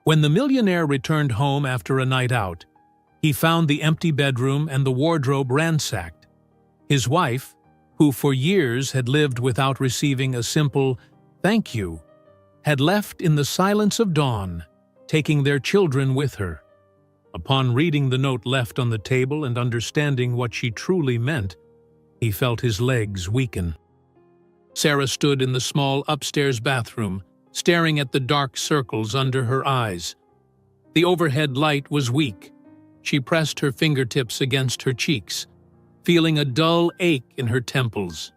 When the millionaire returned home after a night out, he found the empty bedroom and the wardrobe ransacked. His wife, who for years had lived without receiving a simple "thank you," had left in the silence of dawn, taking their children with her. Upon reading the note left on the table and understanding what she truly meant, he felt his legs weaken. Sarah stood in the small upstairs bathroom, staring at the dark circles under her eyes. The overhead light was weak. She pressed her fingertips against her cheeks, feeling a dull ache in her temples.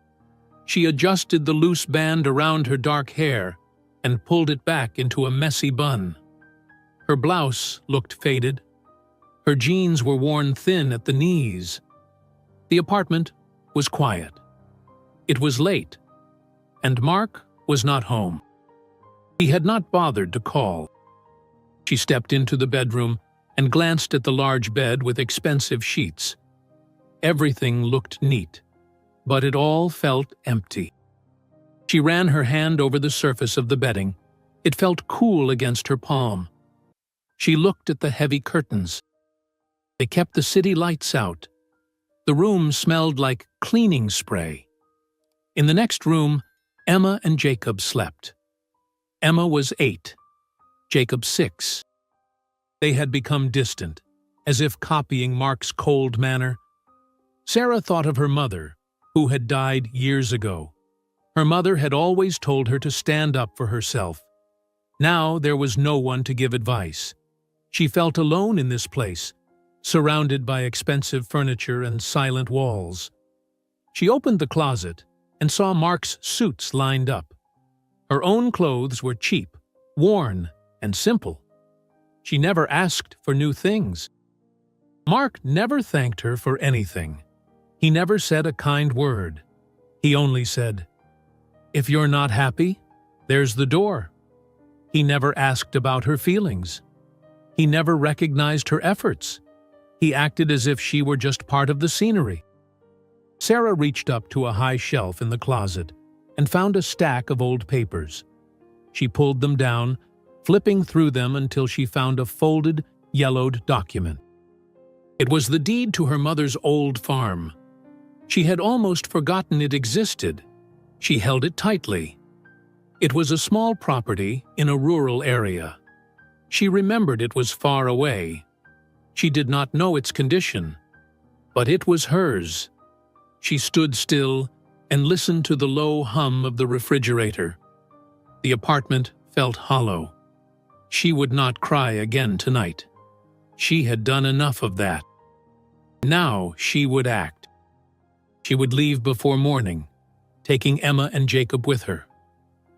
She adjusted the loose band around her dark hair and pulled it back into a messy bun. Her blouse looked faded. Her jeans were worn thin at the knees. The apartment was quiet. It was late, and Mark was not home. He had not bothered to call. She stepped into the bedroom and glanced at the large bed with expensive sheets. Everything looked neat, but it all felt empty. She ran her hand over the surface of the bedding. It felt cool against her palm. She looked at the heavy curtains. They kept the city lights out. The room smelled like cleaning spray. In the next room, Emma and Jacob slept. Emma was 8, Jacob 6. They had become distant, as if copying Mark's cold manner. Sarah thought of her mother, who had died years ago. Her mother had always told her to stand up for herself. Now there was no one to give advice. She felt alone in this place, surrounded by expensive furniture and silent walls. She opened the closet and saw Mark's suits lined up. Her own clothes were cheap, worn, and simple. She never asked for new things. Mark never thanked her for anything. He never said a kind word. He only said, "If you're not happy, there's the door." He never asked about her feelings. He never recognized her efforts. He acted as if she were just part of the scenery. Sarah reached up to a high shelf in the closet and found a stack of old papers. She pulled them down, flipping through them until she found a folded, yellowed document. It was the deed to her mother's old farm. She had almost forgotten it existed. She held it tightly. It was a small property in a rural area. She remembered it was far away. She did not know its condition, but it was hers. She stood still and listened to the low hum of the refrigerator. The apartment felt hollow. She would not cry again tonight. She had done enough of that. Now she would act. She would leave before morning, taking Emma and Jacob with her.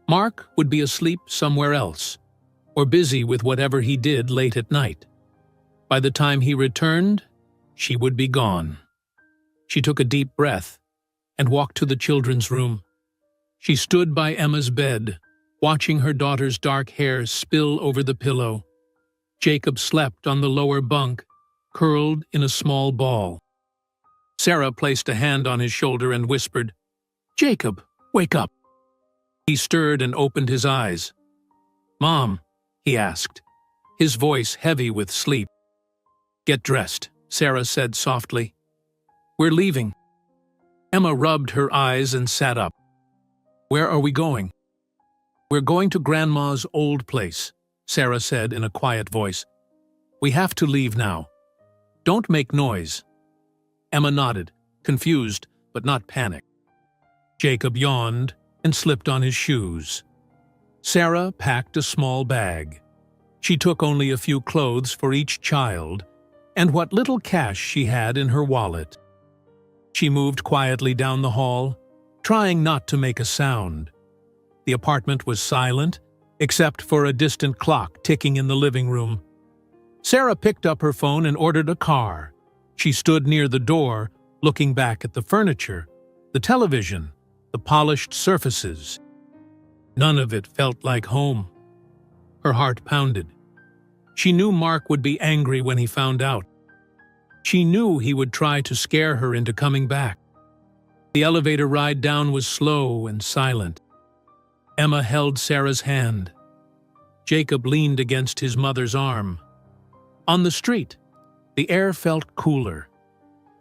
Mark would be asleep somewhere else, or busy with whatever he did late at night. By the time he returned, she would be gone. She took a deep breath and walked to the children's room. She stood by Emma's bed, watching her daughter's dark hair spill over the pillow. Jacob slept on the lower bunk, curled in a small ball. Sarah placed a hand on his shoulder and whispered, "Jacob, wake up." He stirred and opened his eyes. "Mom," he asked, his voice heavy with sleep. "Get dressed," Sarah said softly. "We're leaving." Emma rubbed her eyes and sat up. "Where are we going?" "We're going to Grandma's old place," Sarah said in a quiet voice. "We have to leave now. Don't make noise." Emma nodded, confused but not panicked. Jacob yawned and slipped on his shoes. Sarah packed a small bag. She took only a few clothes for each child and what little cash she had in her wallet. She moved quietly down the hall, trying not to make a sound. The apartment was silent, except for a distant clock ticking in the living room. Sarah picked up her phone and ordered a car. She stood near the door, looking back at the furniture, the television, the polished surfaces. None of it felt like home. Her heart pounded. She knew Mark would be angry when he found out. She knew he would try to scare her into coming back. The elevator ride down was slow and silent. Emma held Sarah's hand. Jacob leaned against his mother's arm. On the street, the air felt cooler.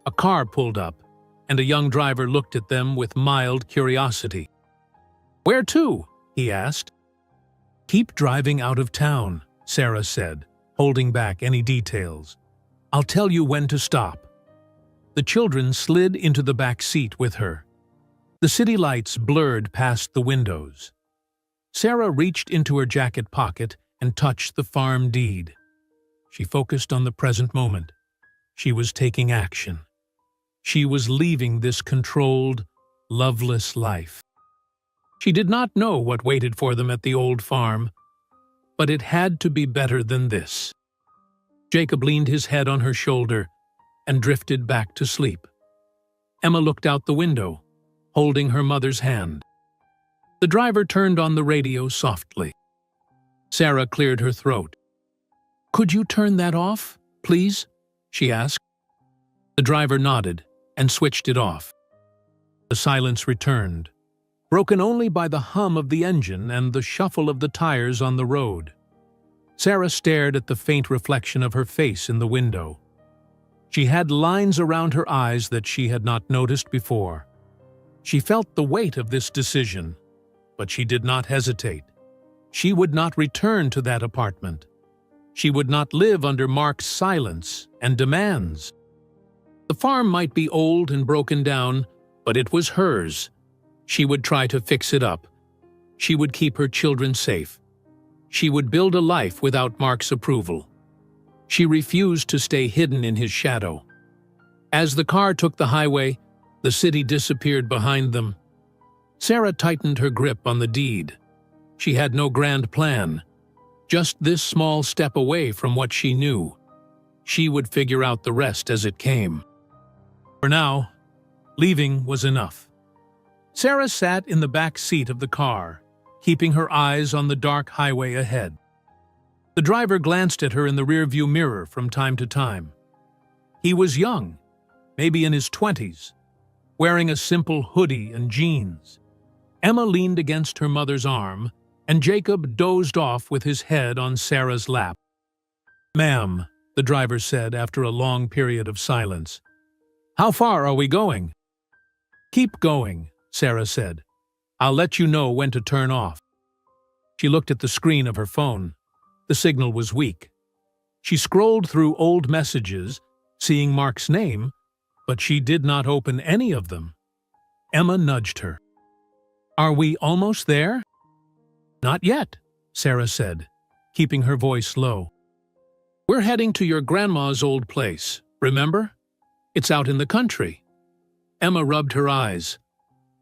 A car pulled up, and a young driver looked at them with mild curiosity. "Where to?" he asked. "Keep driving out of town," Sarah said, holding back any details. "I'll tell you when to stop." The children slid into the back seat with her. The city lights blurred past the windows. Sarah reached into her jacket pocket and touched the farm deed. She focused on the present moment. She was taking action. She was leaving this controlled, loveless life. She did not know what waited for them at the old farm, but it had to be better than this. Jacob leaned his head on her shoulder and drifted back to sleep. Emma looked out the window, holding her mother's hand. The driver turned on the radio softly. Sarah cleared her throat. "Could you turn that off, please?" she asked. The driver nodded and switched it off. The silence returned, broken only by the hum of the engine and the shuffle of the tires on the road. Sarah stared at the faint reflection of her face in the window. She had lines around her eyes that she had not noticed before. She felt the weight of this decision, but she did not hesitate. She would not return to that apartment. She would not live under Mark's silence and demands. The farm might be old and broken down, but it was hers. She would try to fix it up. She would keep her children safe. She would build a life without Mark's approval. She refused to stay hidden in his shadow. As the car took the highway, the city disappeared behind them. Sarah tightened her grip on the deed. She had no grand plan, just this small step away from what she knew. She would figure out the rest as it came. For now, leaving was enough. Sarah sat in the back seat of the car, keeping her eyes on the dark highway ahead. The driver glanced at her in the rearview mirror from time to time. He was young, maybe in his 20s, wearing a simple hoodie and jeans. Emma leaned against her mother's arm, and Jacob dozed off with his head on Sarah's lap. "Ma'am," the driver said after a long period of silence. "How far are we going?" "Keep going," Sarah said. "I'll let you know when to turn off." She looked at the screen of her phone. The signal was weak. She scrolled through old messages, seeing Mark's name, but she did not open any of them. Emma nudged her. "Are we almost there?" "Not yet," Sarah said, keeping her voice low. "We're heading to your grandma's old place, remember? It's out in the country." Emma rubbed her eyes.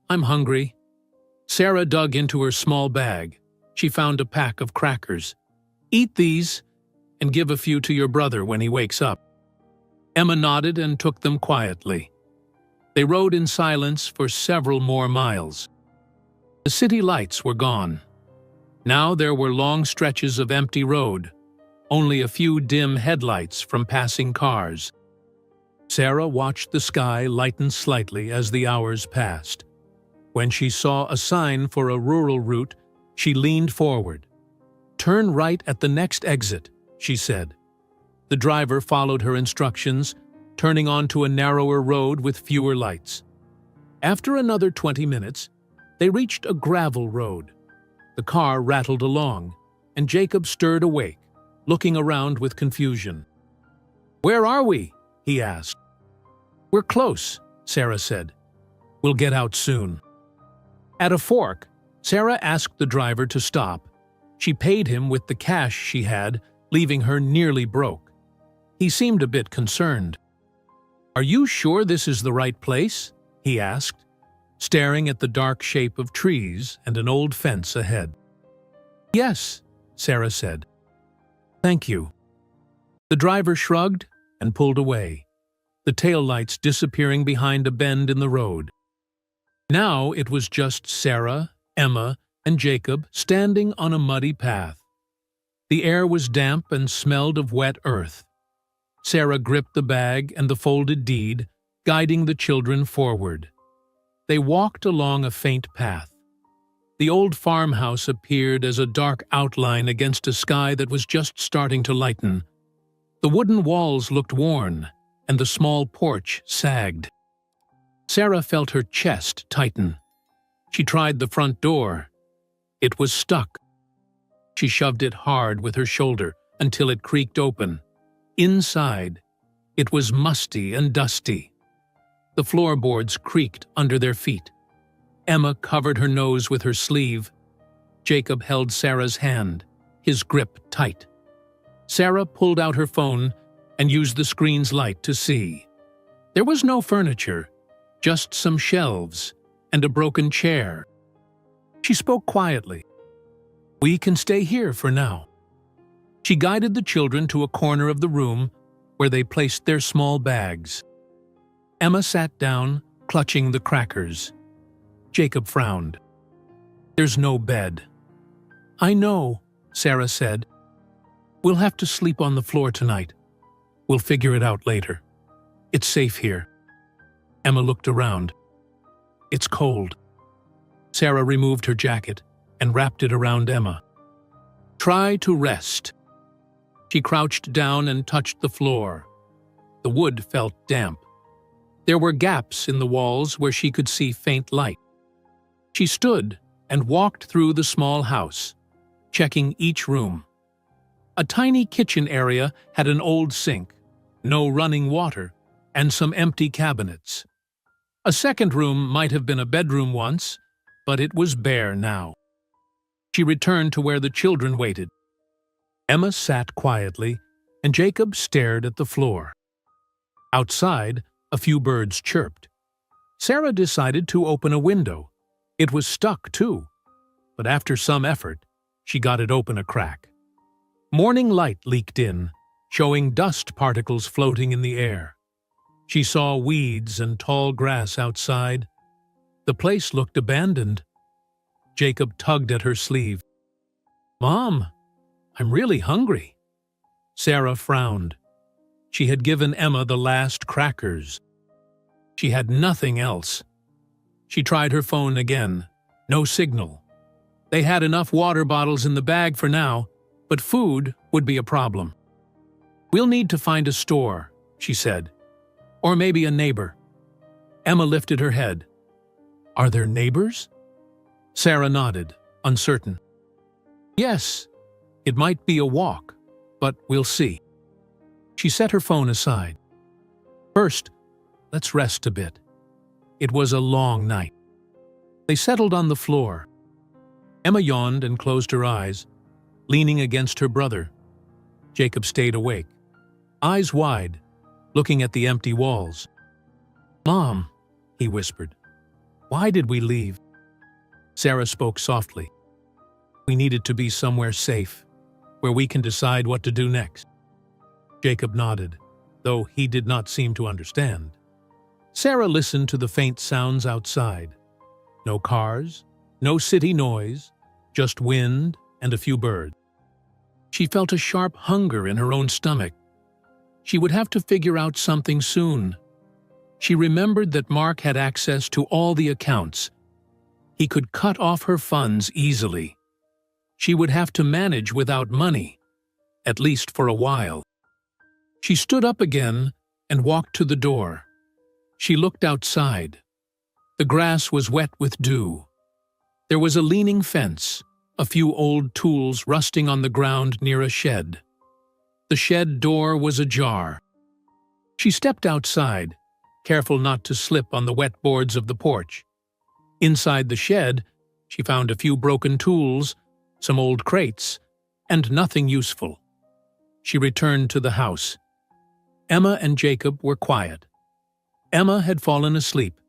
"I'm hungry." Sarah dug into her small bag. She found a pack of crackers. "Eat these and give a few to your brother when he wakes up." Emma nodded and took them quietly. They rode in silence for several more miles. The city lights were gone. Now there were long stretches of empty road, only a few dim headlights from passing cars. Sarah watched the sky lighten slightly as the hours passed. When she saw a sign for a rural route, she leaned forward. "Turn right at the next exit," she said. The driver followed her instructions, turning onto a narrower road with fewer lights. After another 20 minutes, they reached a gravel road. The car rattled along, and Jacob stirred awake, looking around with confusion. "Where are we?" he asked. "We're close," Sarah said. "We'll get out soon." At a fork, Sarah asked the driver to stop. She paid him with the cash she had, leaving her nearly broke. He seemed a bit concerned. "Are you sure this is the right place?" he asked, staring at the dark shape of trees and an old fence ahead. "Yes," Sarah said. "Thank you." The driver shrugged and pulled away, the taillights disappearing behind a bend in the road. Now it was just Sarah, Emma, and Jacob standing on a muddy path. The air was damp and smelled of wet earth. Sarah gripped the bag and the folded deed, guiding the children forward. They walked along a faint path. The old farmhouse appeared as a dark outline against a sky that was just starting to lighten. The wooden walls looked worn, and the small porch sagged. Sarah felt her chest tighten. She tried the front door. It was stuck. She shoved it hard with her shoulder until it creaked open. Inside, it was musty and dusty. The floorboards creaked under their feet. Emma covered her nose with her sleeve. Jacob held Sarah's hand, his grip tight. Sarah pulled out her phone and used the screen's light to see. There was no furniture, just some shelves and a broken chair. She spoke quietly. "We can stay here for now." She guided the children to a corner of the room where they placed their small bags. Emma sat down, clutching the crackers. Jacob frowned. "There's no bed." "I know," Sarah said. "We'll have to sleep on the floor tonight. We'll figure it out later. It's safe here." Emma looked around. "It's cold." Sarah removed her jacket and wrapped it around Emma. "Try to rest." She crouched down and touched the floor. The wood felt damp. There were gaps in the walls where she could see faint light. She stood and walked through the small house, checking each room. A tiny kitchen area had an old sink, no running water, and some empty cabinets. A second room might have been a bedroom once, but it was bare now. She returned to where the children waited. Emma sat quietly, and Jacob stared at the floor. Outside, a few birds chirped. Sarah decided to open a window. It was stuck, too, but after some effort, she got it open a crack. Morning light leaked in, showing dust particles floating in the air. She saw weeds and tall grass outside. The place looked abandoned. Jacob tugged at her sleeve. "Mom, I'm really hungry." Sarah frowned. She had given Emma the last crackers. She had nothing else. She tried her phone again. No signal. They had enough water bottles in the bag for now, but food would be a problem. "We'll need to find a store," she said. "Or maybe a neighbor." Emma lifted her head. "Are there neighbors?" Sarah nodded, uncertain. "Yes, it might be a walk, but we'll see." She set her phone aside. "First, let's rest a bit." It was a long night. They settled on the floor. Emma yawned and closed her eyes, leaning against her brother. Jacob stayed awake, eyes wide, looking at the empty walls. "Mom," he whispered, "why did we leave?" Sarah spoke softly. "We needed to be somewhere safe, where we can decide what to do next." Jacob nodded, though he did not seem to understand. Sarah listened to the faint sounds outside. No cars, no city noise, just wind and a few birds. She felt a sharp hunger in her own stomach. She would have to figure out something soon. She remembered that Mark had access to all the accounts. He could cut off her funds easily. She would have to manage without money, at least for a while. She stood up again and walked to the door. She looked outside. The grass was wet with dew. There was a leaning fence, a few old tools rusting on the ground near a shed. The shed door was ajar. She stepped outside, careful not to slip on the wet boards of the porch. Inside the shed, she found a few broken tools, some old crates, and nothing useful. She returned to the house. Emma and Jacob were quiet. Emma had fallen asleep,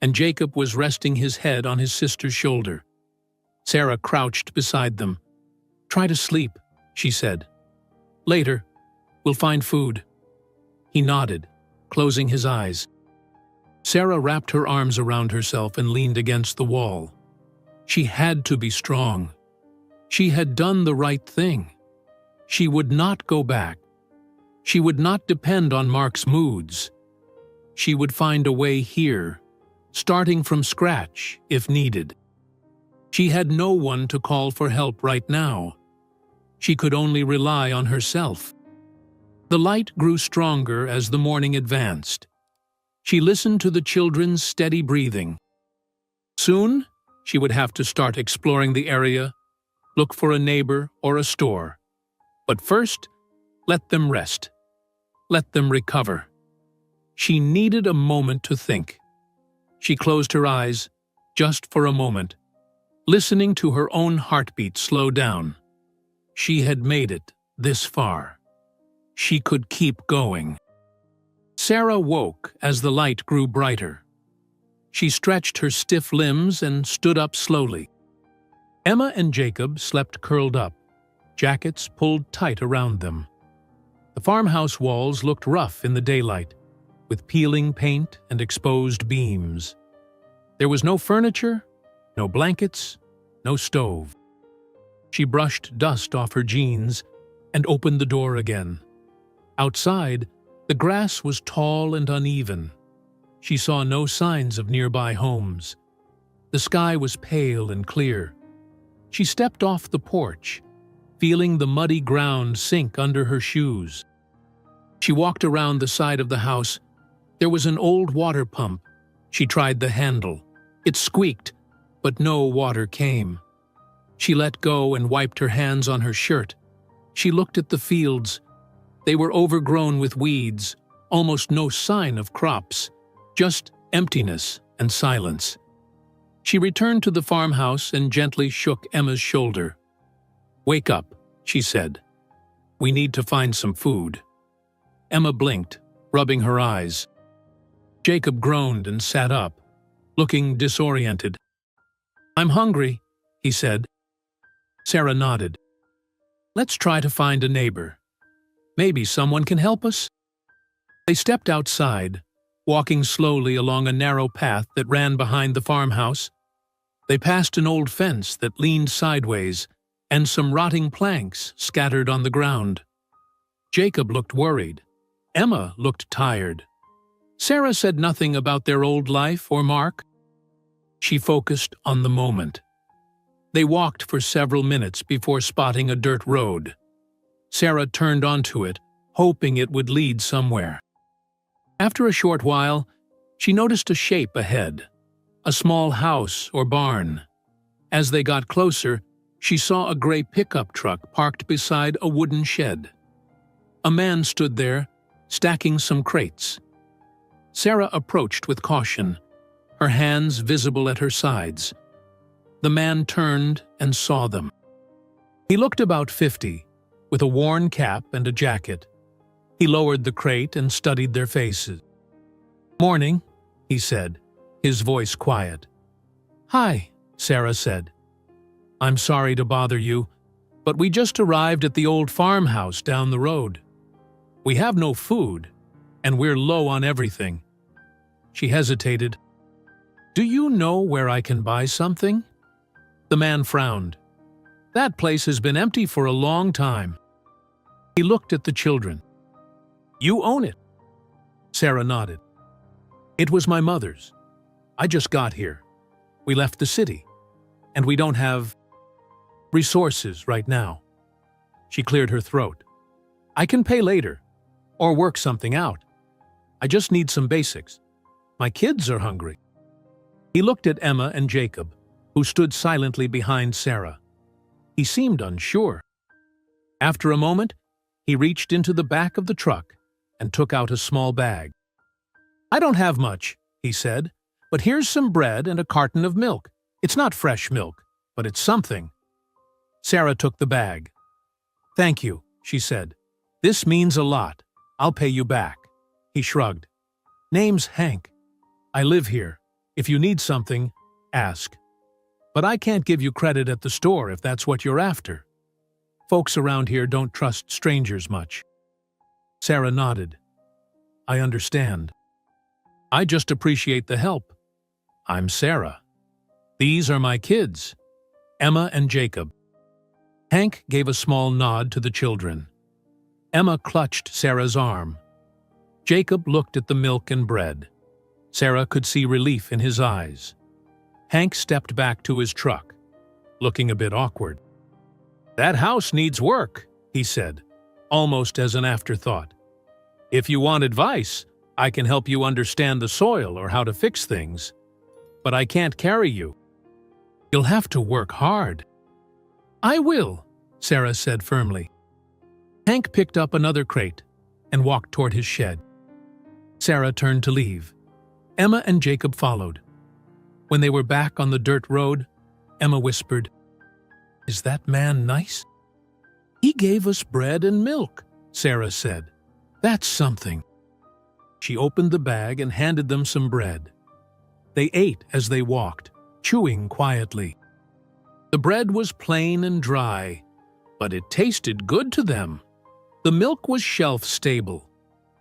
and Jacob was resting his head on his sister's shoulder. Sarah crouched beside them. "Try to sleep," she said. "Later, we'll find food." He nodded, closing his eyes. Sarah wrapped her arms around herself and leaned against the wall. She had to be strong. She had done the right thing. She would not go back. She would not depend on Mark's moods. She would find a way here, starting from scratch if needed. She had no one to call for help right now. She could only rely on herself. The light grew stronger as the morning advanced. She listened to the children's steady breathing. Soon, she would have to start exploring the area, look for a neighbor or a store. But first, let them rest. Let them recover. She needed a moment to think. She closed her eyes, just for a moment, listening to her own heartbeat slow down. She had made it this far. She could keep going. Sarah woke as the light grew brighter. She stretched her stiff limbs and stood up slowly. Emma and Jacob slept curled up, jackets pulled tight around them. The farmhouse walls looked rough in the daylight, with peeling paint and exposed beams. There was no furniture, no blankets, no stove. She brushed dust off her jeans and opened the door again. Outside, the grass was tall and uneven. She saw no signs of nearby homes. The sky was pale and clear. She stepped off the porch, feeling the muddy ground sink under her shoes. She walked around the side of the house. There was an old water pump. She tried the handle. It squeaked, but no water came. She let go and wiped her hands on her shirt. She looked at the fields. They were overgrown with weeds, almost no sign of crops, just emptiness and silence. She returned to the farmhouse and gently shook Emma's shoulder. "Wake up," she said. "We need to find some food." Emma blinked, rubbing her eyes. Jacob groaned and sat up, looking disoriented. "I'm hungry," he said. Sarah nodded. "Let's try to find a neighbor. Maybe someone can help us." They stepped outside, walking slowly along a narrow path that ran behind the farmhouse. They passed an old fence that leaned sideways and some rotting planks scattered on the ground. Jacob looked worried. Emma looked tired. Sarah said nothing about their old life or Mark. She focused on the moment. They walked for several minutes before spotting a dirt road. Sarah turned onto it, hoping it would lead somewhere. After a short while, she noticed a shape ahead, a small house or barn. As they got closer, she saw a gray pickup truck parked beside a wooden shed. A man stood there, stacking some crates. Sarah approached with caution, her hands visible at her sides. The man turned and saw them. He looked about 50, with a worn cap and a jacket. He lowered the crate and studied their faces. "Morning," he said, his voice quiet. "Hi," Sarah said. "I'm sorry to bother you, but we just arrived at the old farmhouse down the road. We have no food, and we're low on everything." She hesitated. "Do you know where I can buy something?" The man frowned. "That place has been empty for a long time." He looked at the children. "You own it." Sarah nodded. "It was my mother's. I just got here. We left the city, and we don't have resources right now." She cleared her throat. "I can pay later, or work something out. I just need some basics. My kids are hungry." He looked at Emma and Jacob, who stood silently behind Sarah. He seemed unsure. After a moment, he reached into the back of the truck and took out a small bag. "I don't have much," he said, "but here's some bread and a carton of milk. It's not fresh milk, but it's something." Sarah took the bag. "Thank you," she said. "This means a lot. I'll pay you back." He shrugged. "Name's Hank. I live here. If you need something, ask. But I can't give you credit at the store if that's what you're after. Folks around here don't trust strangers much." Sarah nodded. "I understand. I just appreciate the help. I'm Sarah. These are my kids, Emma and Jacob." Hank gave a small nod to the children. Emma clutched Sarah's arm. Jacob looked at the milk and bread. Sarah could see relief in his eyes. Hank stepped back to his truck. looking a bit awkward. "That house needs work," he said, almost as an afterthought. "If you want advice, I can help you understand the soil or how to fix things. But I can't carry you. You'll have to work hard." "I will," Sarah said firmly. Hank picked up another crate and walked toward his shed. Sarah turned to leave. Emma and Jacob followed. When they were back on the dirt road, Emma whispered, "Is that man nice?" "He gave us bread and milk," Sarah said. "That's something." She opened the bag and handed them some bread. They ate as they walked, chewing quietly. The bread was plain and dry, but it tasted good to them. The milk was shelf-stable,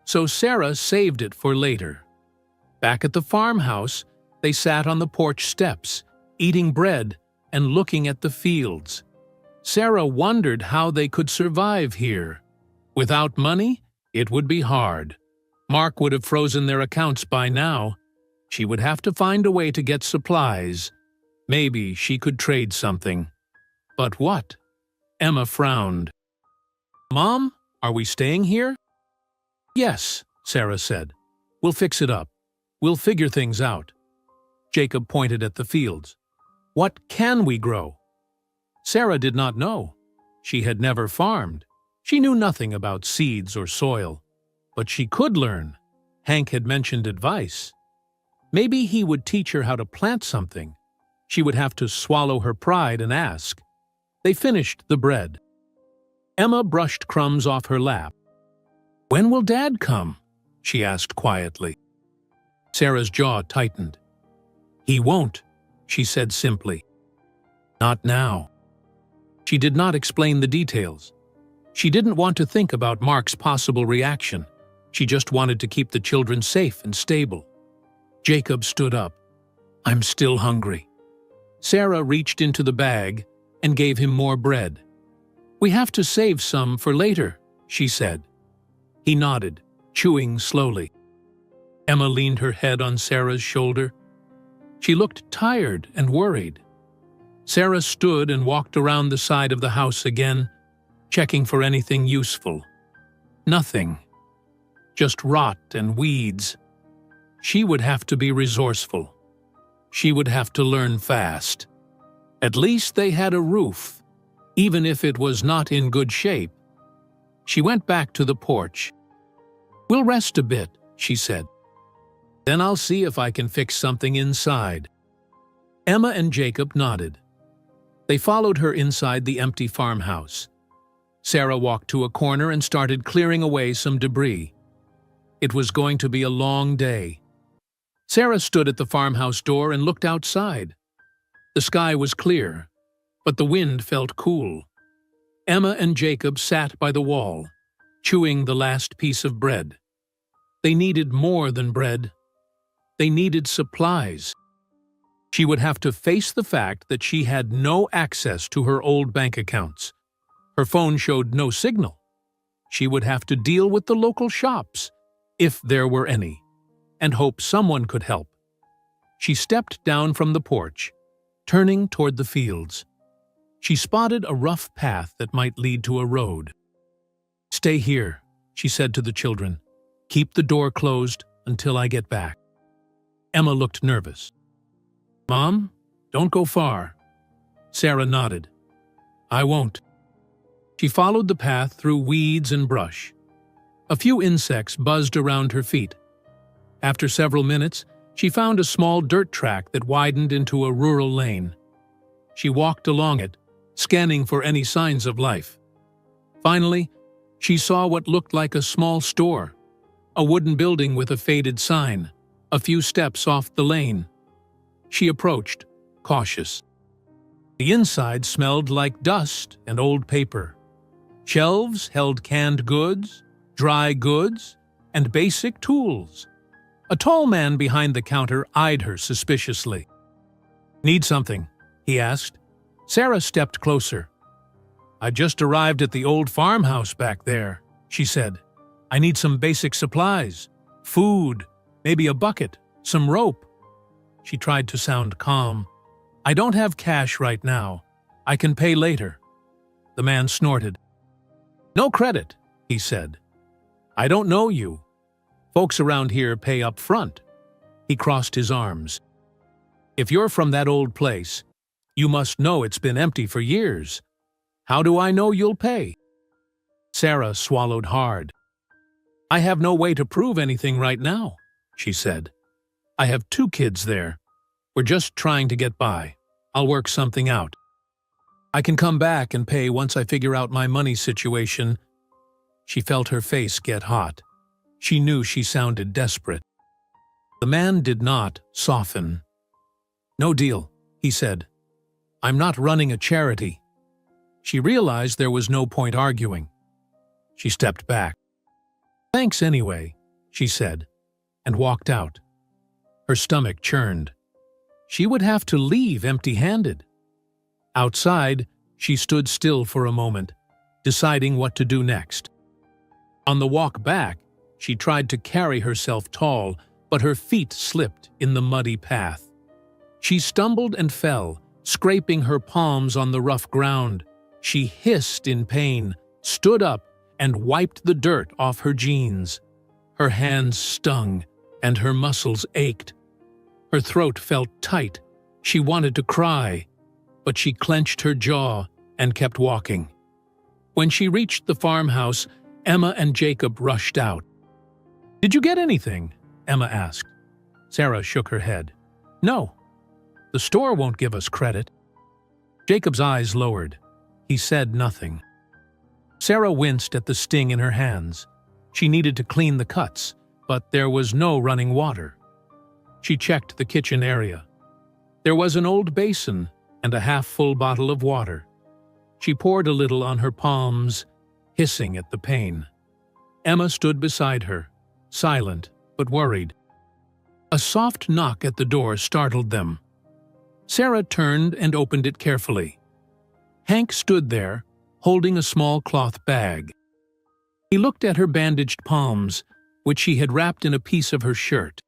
so Sarah saved it for later. Back at the farmhouse, they sat on the porch steps, eating bread and looking at the fields. Sarah wondered how they could survive here. Without money, it would be hard. Mark would have frozen their accounts by now. She would have to find a way to get supplies. Maybe she could trade something. But what? Emma frowned. "Mom, are we staying here?" "Yes," Sarah said. "We'll fix it up. We'll figure things out." Jacob pointed at the fields. "What can we grow?" Sarah did not know. She had never farmed. She knew nothing about seeds or soil. But she could learn. Hank had mentioned advice. Maybe he would teach her how to plant something. She would have to swallow her pride and ask. They finished the bread. Emma brushed crumbs off her lap. "When will Dad come?" she asked quietly. Sarah's jaw tightened. "He won't," she said simply. "Not now." She did not explain the details. She didn't want to think about Mark's possible reaction. She just wanted to keep the children safe and stable. Jacob stood up. "I'm still hungry." Sarah reached into the bag and gave him more bread. "We have to save some for later," she said. He nodded, chewing slowly. Emma leaned her head on Sarah's shoulder. She looked tired and worried. Sarah stood and walked around the side of the house again, checking for anything useful. Nothing. Just rot and weeds. She would have to be resourceful. She would have to learn fast. At least they had a roof, even if it was not in good shape. She went back to the porch. "We'll rest a bit," she said. "Then I'll see if I can fix something inside." Emma and Jacob nodded. They followed her inside the empty farmhouse. Sarah walked to a corner and started clearing away some debris. It was going to be a long day. Sarah stood at the farmhouse door and looked outside. The sky was clear, but the wind felt cool. Emma and Jacob sat by the wall, chewing the last piece of bread. They needed more than bread. They needed supplies. She would have to face the fact that she had no access to her old bank accounts. Her phone showed no signal. She would have to deal with the local shops, if there were any, and hope someone could help. She stepped down from the porch, turning toward the fields. She spotted a rough path that might lead to a road. "Stay here," she said to the children. "Keep the door closed until I get back." Emma looked nervous. "Mom, don't go far." Sarah nodded. "I won't." She followed the path through weeds and brush. A few insects buzzed around her feet. After several minutes, she found a small dirt track that widened into a rural lane. She walked along it, scanning for any signs of life. Finally, she saw what looked like a small store, a wooden building with a faded sign, a few steps off the lane. She approached, cautious. The inside smelled like dust and old paper. Shelves held canned goods, dry goods, and basic tools. A tall man behind the counter eyed her suspiciously. "Need something?" he asked. Sarah stepped closer. "I just arrived at the old farmhouse back there," she said. "I need some basic supplies. Food, maybe a bucket, some rope." She tried to sound calm. "I don't have cash right now, I can pay later." The man snorted. "No credit," he said. "I don't know you. Folks around here pay up front." He crossed his arms. "If you're from that old place, you must know it's been empty for years. How do I know you'll pay?" Sarah swallowed hard. "I have no way to prove anything right now," she said. "I have 2 kids there. We're just trying to get by. I'll work something out. I can come back and pay once I figure out my money situation." She felt her face get hot. She knew she sounded desperate. The man did not soften. "No deal," he said. "I'm not running a charity." She realized there was no point arguing. She stepped back. "Thanks anyway," she said, and walked out. Her stomach churned. She would have to leave empty-handed. Outside, she stood still for a moment, deciding what to do next. On the walk back, she tried to carry herself tall, but her feet slipped in the muddy path. She stumbled and fell, scraping her palms on the rough ground. She hissed in pain, stood up, and wiped the dirt off her jeans. Her hands stung, and her muscles ached. Her throat felt tight. She wanted to cry, but she clenched her jaw and kept walking. When she reached the farmhouse, Emma and Jacob rushed out. "Did you get anything?" Emma asked. Sarah shook her head. "No. The store won't give us credit." Jacob's eyes lowered. He said nothing. Sarah winced at the sting in her hands. She needed to clean the cuts, but there was no running water. She checked the kitchen area. There was an old basin and a half-full bottle of water. She poured a little on her palms, hissing at the pain. Emma stood beside her, silent but worried. A soft knock at the door startled them. Sarah turned and opened it carefully. Hank stood there, holding a small cloth bag. He looked at her bandaged palms, which she had wrapped in a piece of her shirt.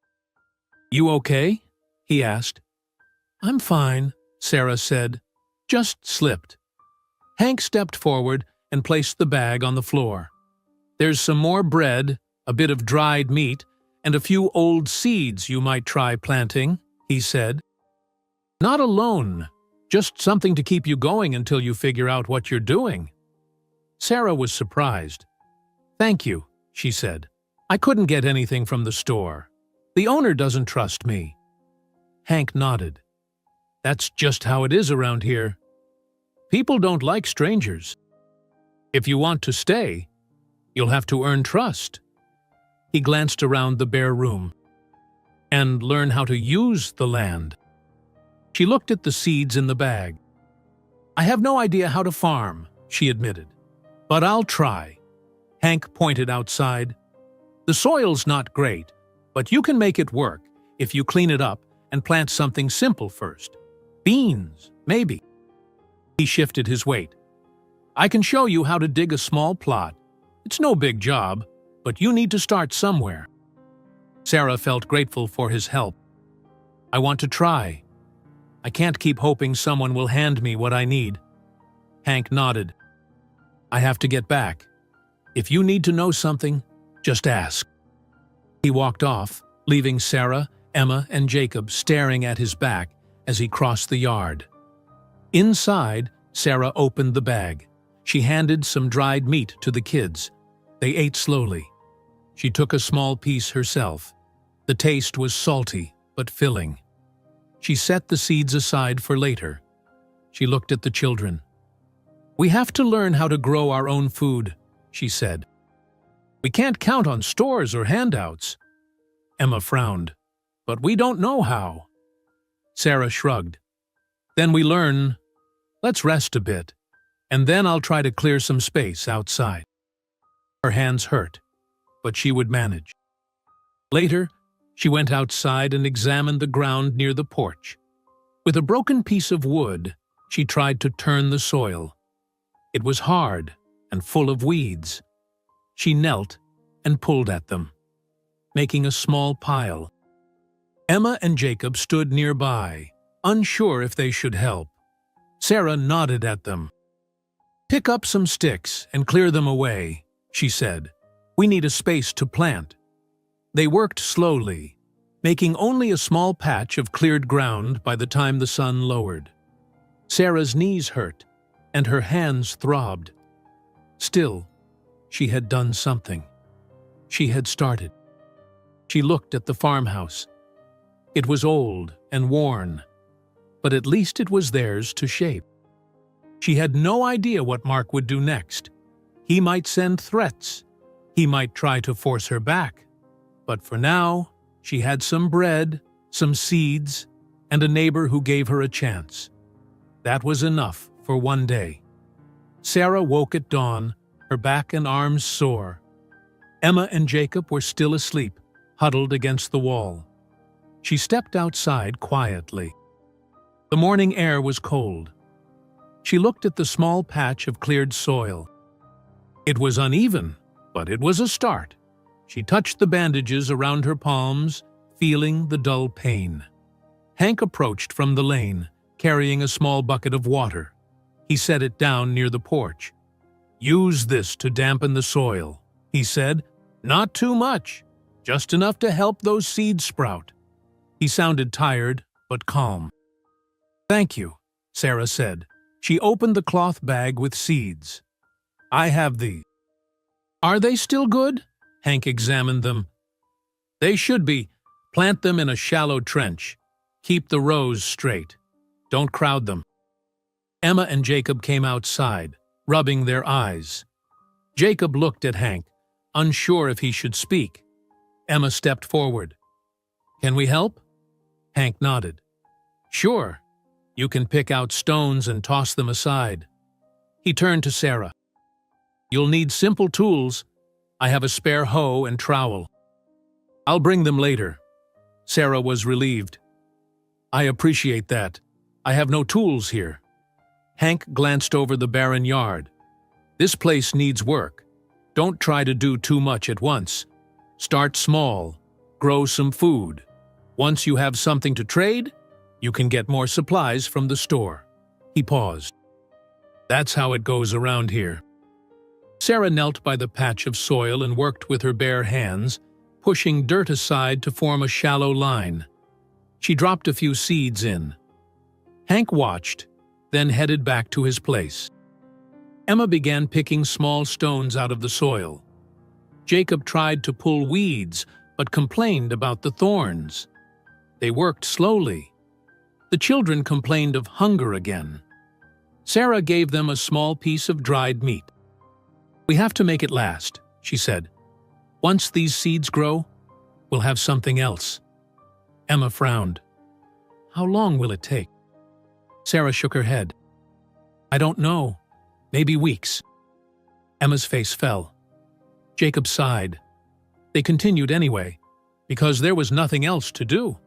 "You okay?" he asked. "I'm fine," Sarah said. "Just slipped." Hank stepped forward and placed the bag on the floor. "There's some more bread, a bit of dried meat, and a few old seeds you might try planting," he said. "Not alone, just something to keep you going until you figure out what you're doing." Sarah was surprised. "Thank you," she said. "I couldn't get anything from the store. The owner doesn't trust me." Hank nodded. "That's just how it is around here. People don't like strangers. If you want to stay, you'll have to earn trust." He glanced around the bare room. "And learn how to use the land." She looked at the seeds in the bag. "I have no idea how to farm," she admitted. "But I'll try." Hank pointed outside. "The soil's not great, but you can make it work if you clean it up and plant something simple first. Beans, maybe." He shifted his weight. "I can show you how to dig a small plot. It's no big job, but you need to start somewhere." Sarah felt grateful for his help. "I want to try. I can't keep hoping someone will hand me what I need." Hank nodded. "I have to get back. If you need to know something, just ask." He walked off, leaving Sarah, Emma, and Jacob staring at his back as he crossed the yard. Inside, Sarah opened the bag. She handed some dried meat to the kids. They ate slowly. She took a small piece herself. The taste was salty, but filling. She set the seeds aside for later. She looked at the children. "We have to learn how to grow our own food," she said. "We can't count on stores or handouts." Emma frowned. "But we don't know how." Sarah shrugged. "Then we learn. Let's rest a bit, and then I'll try to clear some space outside." Her hands hurt, but she would manage. Later, she went outside and examined the ground near the porch. With a broken piece of wood, she tried to turn the soil. It was hard and full of weeds. She knelt and pulled at them, making a small pile. Emma and Jacob stood nearby, unsure if they should help. Sarah nodded at them. "Pick up some sticks and clear them away," she said. "We need a space to plant." They worked slowly, making only a small patch of cleared ground by the time the sun lowered. Sarah's knees hurt, and her hands throbbed. Still, she had done something. She had started. She looked at the farmhouse. It was old and worn, but at least it was theirs to shape. She had no idea what Mark would do next. He might send threats. He might try to force her back. But for now, she had some bread, some seeds, and a neighbor who gave her a chance. That was enough for one day. Sarah woke at dawn, her back and arms sore. Emma and Jacob were still asleep, huddled against the wall. She stepped outside quietly. The morning air was cold. She looked at the small patch of cleared soil. It was uneven, but it was a start. She touched the bandages around her palms, feeling the dull pain. Hank approached from the lane, carrying a small bucket of water. He set it down near the porch. "Use this to dampen the soil," he said. "Not too much, just enough to help those seeds sprout." He sounded tired, but calm. "Thank you," Sarah said. She opened the cloth bag with seeds. "I have these." "Are they still good?" Hank examined them. "They should be. Plant them in a shallow trench. Keep the rows straight. Don't crowd them." Emma and Jacob came outside, rubbing their eyes. Jacob looked at Hank, unsure if he should speak. Emma stepped forward. "Can we help?" Hank nodded. "Sure. You can pick out stones and toss them aside." He turned to Sarah. "You'll need simple tools. I have a spare hoe and trowel." "I'll bring them later." Sarah was relieved. "I appreciate that. I have no tools here." Hank glanced over the barren yard. "This place needs work. Don't try to do too much at once. Start small. Grow some food. Once you have something to trade, you can get more supplies from the store." He paused. "That's how it goes around here." Sarah knelt by the patch of soil and worked with her bare hands, pushing dirt aside to form a shallow line. She dropped a few seeds in. Hank watched, then headed back to his place. Emma began picking small stones out of the soil. Jacob tried to pull weeds, but complained about the thorns. They worked slowly. The children complained of hunger again. Sarah gave them a small piece of dried meat. "We have to make it last," she said. "Once these seeds grow, we'll have something else." Emma frowned. "How long will it take?" Sarah shook her head. "I don't know. Maybe weeks." Emma's face fell. Jacob sighed. They continued anyway, because there was nothing else to do.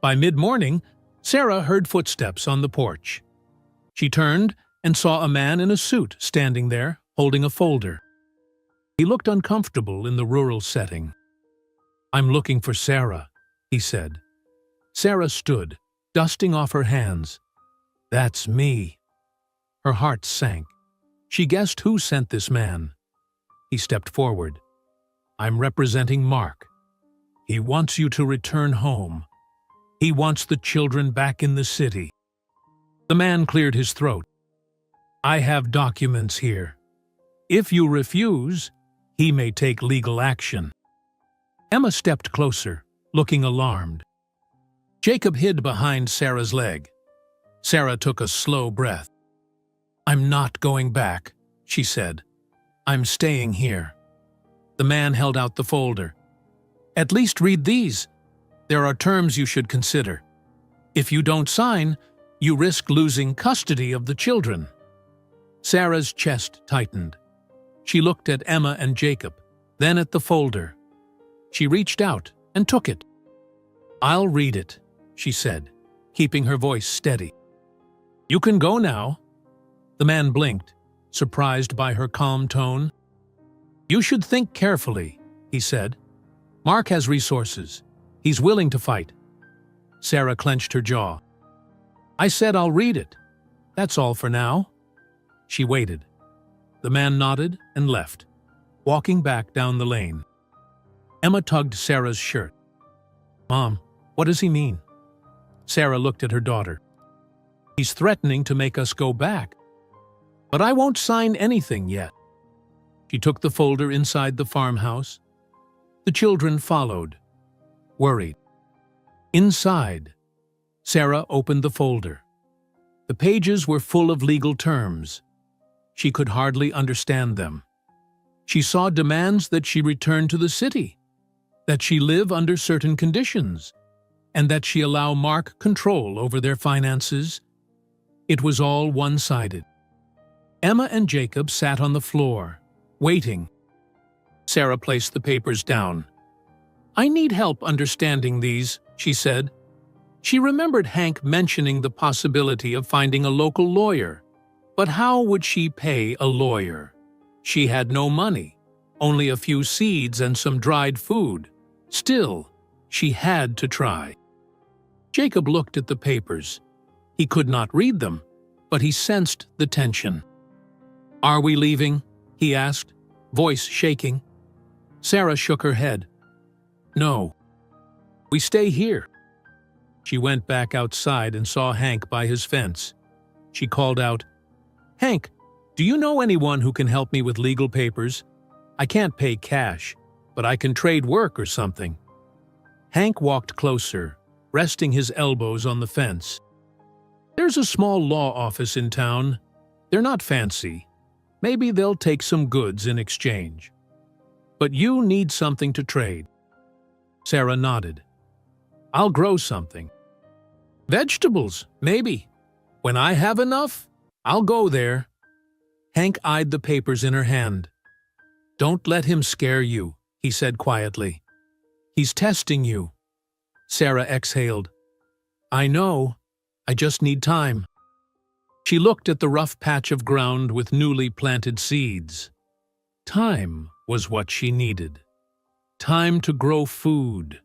By mid-morning, Sarah heard footsteps on the porch. She turned and saw a man in a suit standing there, holding a folder. He looked uncomfortable in the rural setting. "I'm looking for Sarah," he said. Sarah stood, dusting off her hands. "That's me." Her heart sank. She guessed who sent this man. He stepped forward. "I'm representing Mark. He wants you to return home. He wants the children back in the city." The man cleared his throat. "I have documents here. If you refuse, he may take legal action." Emma stepped closer, looking alarmed. Jacob hid behind Sarah's leg. Sarah took a slow breath. "I'm not going back," she said. "I'm staying here." The man held out the folder. "At least read these. There are terms you should consider. If you don't sign, you risk losing custody of the children." Sarah's chest tightened. She looked at Emma and Jacob, then at the folder. She reached out and took it. "I'll read it," she said, keeping her voice steady. "You can go now." The man blinked, surprised by her calm tone. "You should think carefully," he said. "Mark has resources. He's willing to fight." Sarah clenched her jaw. "I said I'll read it." That's all for now." She waited. The man nodded and left, walking back down the lane. Emma tugged Sarah's shirt. "Mom, what does he mean?" Sarah looked at her daughter. "He's threatening to make us go back. But I won't sign anything yet." She took the folder inside the farmhouse. The children followed, worried. Inside, Sarah opened the folder. The pages were full of legal terms. She could hardly understand them. She saw demands that she return to the city, that she live under certain conditions, and that she allow Mark control over their finances. It was all one-sided. Emma and Jacob sat on the floor, waiting. Sarah placed the papers down. "I need help understanding these," she said. She remembered Hank mentioning the possibility of finding a local lawyer. But how would she pay a lawyer? She had no money, only a few seeds and some dried food. Still, she had to try. Jacob looked at the papers. He could not read them, but he sensed the tension. "Are we leaving?" he asked, voice shaking. Sarah shook her head. "No. We stay here." She went back outside and saw Hank by his fence. She called out, "Hank, do you know anyone who can help me with legal papers? I can't pay cash, but I can trade work or something." Hank walked closer, resting his elbows on the fence. "There's a small law office in town. They're not fancy. Maybe they'll take some goods in exchange. But you need something to trade." Sarah nodded. "I'll grow something. Vegetables, maybe. When I have enough, I'll go there." Hank eyed the papers in her hand. "Don't let him scare you," he said quietly. "He's testing you." Sarah exhaled. "I know. I just need time." She looked at the rough patch of ground with newly planted seeds. Time was what she needed. Time to grow food.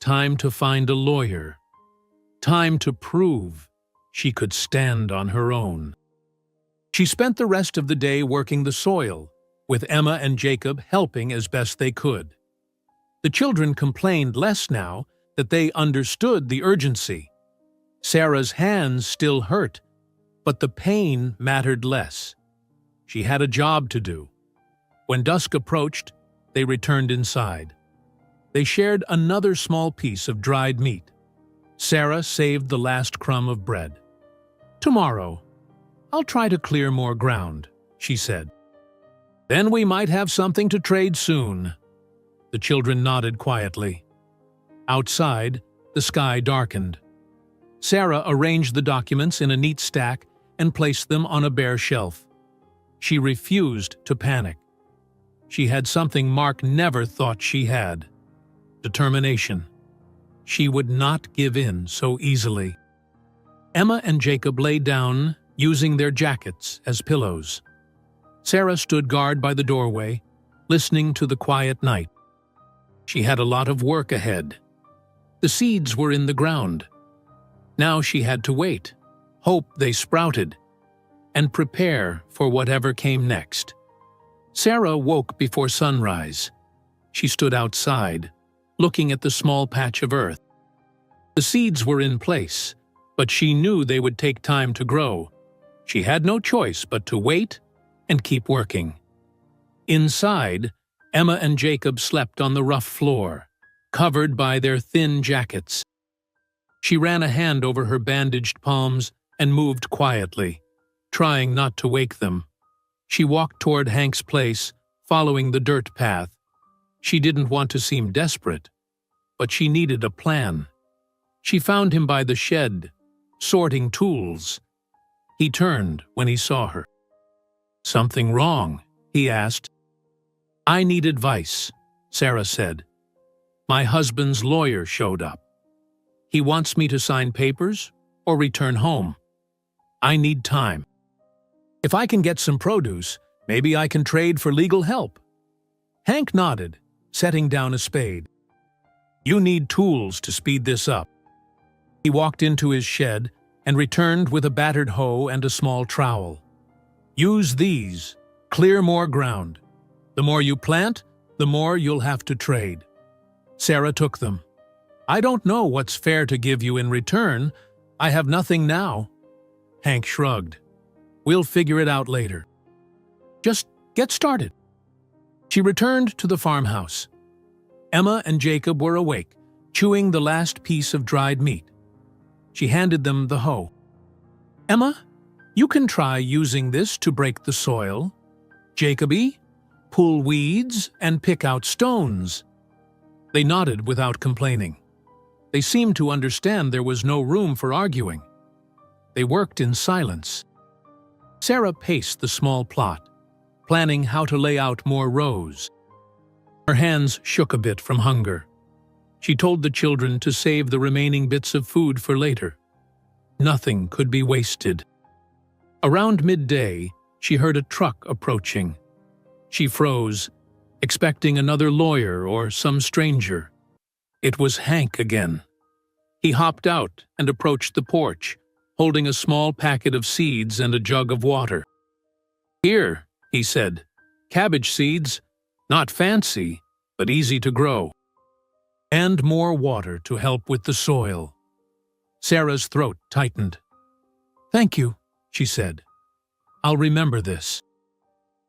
Time to find a lawyer. Time to prove she could stand on her own. She spent the rest of the day working the soil, with Emma and Jacob helping as best they could. The children complained less now that they understood the urgency. Sarah's hands still hurt, but the pain mattered less. She had a job to do. When dusk approached, they returned inside. They shared another small piece of dried meat. Sarah saved the last crumb of bread. "Tomorrow, I'll try to clear more ground," she said. "Then we might have something to trade soon." The children nodded quietly. Outside, the sky darkened. Sarah arranged the documents in a neat stack and placed them on a bare shelf. She refused to panic. She had something Mark never thought she had: determination. She would not give in so easily. Emma and Jacob lay down, using their jackets as pillows. Sarah stood guard by the doorway, listening to the quiet night. She had a lot of work ahead. The seeds were in the ground. Now she had to wait, hope they sprouted, and prepare for whatever came next. Sarah woke before sunrise. She stood outside, looking at the small patch of earth. The seeds were in place, but she knew they would take time to grow. She had no choice but to wait and keep working. Inside, Emma and Jacob slept on the rough floor, covered by their thin jackets. She ran a hand over her bandaged palms and moved quietly, trying not to wake them. She walked toward Hank's place, following the dirt path. She didn't want to seem desperate, but she needed a plan. She found him by the shed, sorting tools. He turned when he saw her. "Something wrong?" he asked. "I need advice," Sarah said. "My husband's lawyer showed up. He wants me to sign papers or return home. I need time. If I can get some produce, maybe I can trade for legal help." Hank nodded, setting down a spade. "You need tools to speed this up." He walked into his shed and returned with a battered hoe and a small trowel. "Use these. Clear more ground. The more you plant, the more you'll have to trade." Sarah took them. "I don't know what's fair to give you in return. I have nothing now." Hank shrugged. "We'll figure it out later. Just get started." She returned to the farmhouse. Emma and Jacob were awake, chewing the last piece of dried meat. She handed them the hoe. "Emma, you can try using this to break the soil. Jacoby, pull weeds and pick out stones." They nodded without complaining. They seemed to understand there was no room for arguing. They worked in silence. Sarah paced the small plot, planning how to lay out more rows. Her hands shook a bit from hunger. She told the children to save the remaining bits of food for later. Nothing could be wasted. Around midday, she heard a truck approaching. She froze, expecting another lawyer or some stranger. It was Hank again. He hopped out and approached the porch, holding a small packet of seeds and a jug of water. "Here," he said, "cabbage seeds, not fancy, but easy to grow. And more water to help with the soil." Sarah's throat tightened. "Thank you," she said. "I'll remember this."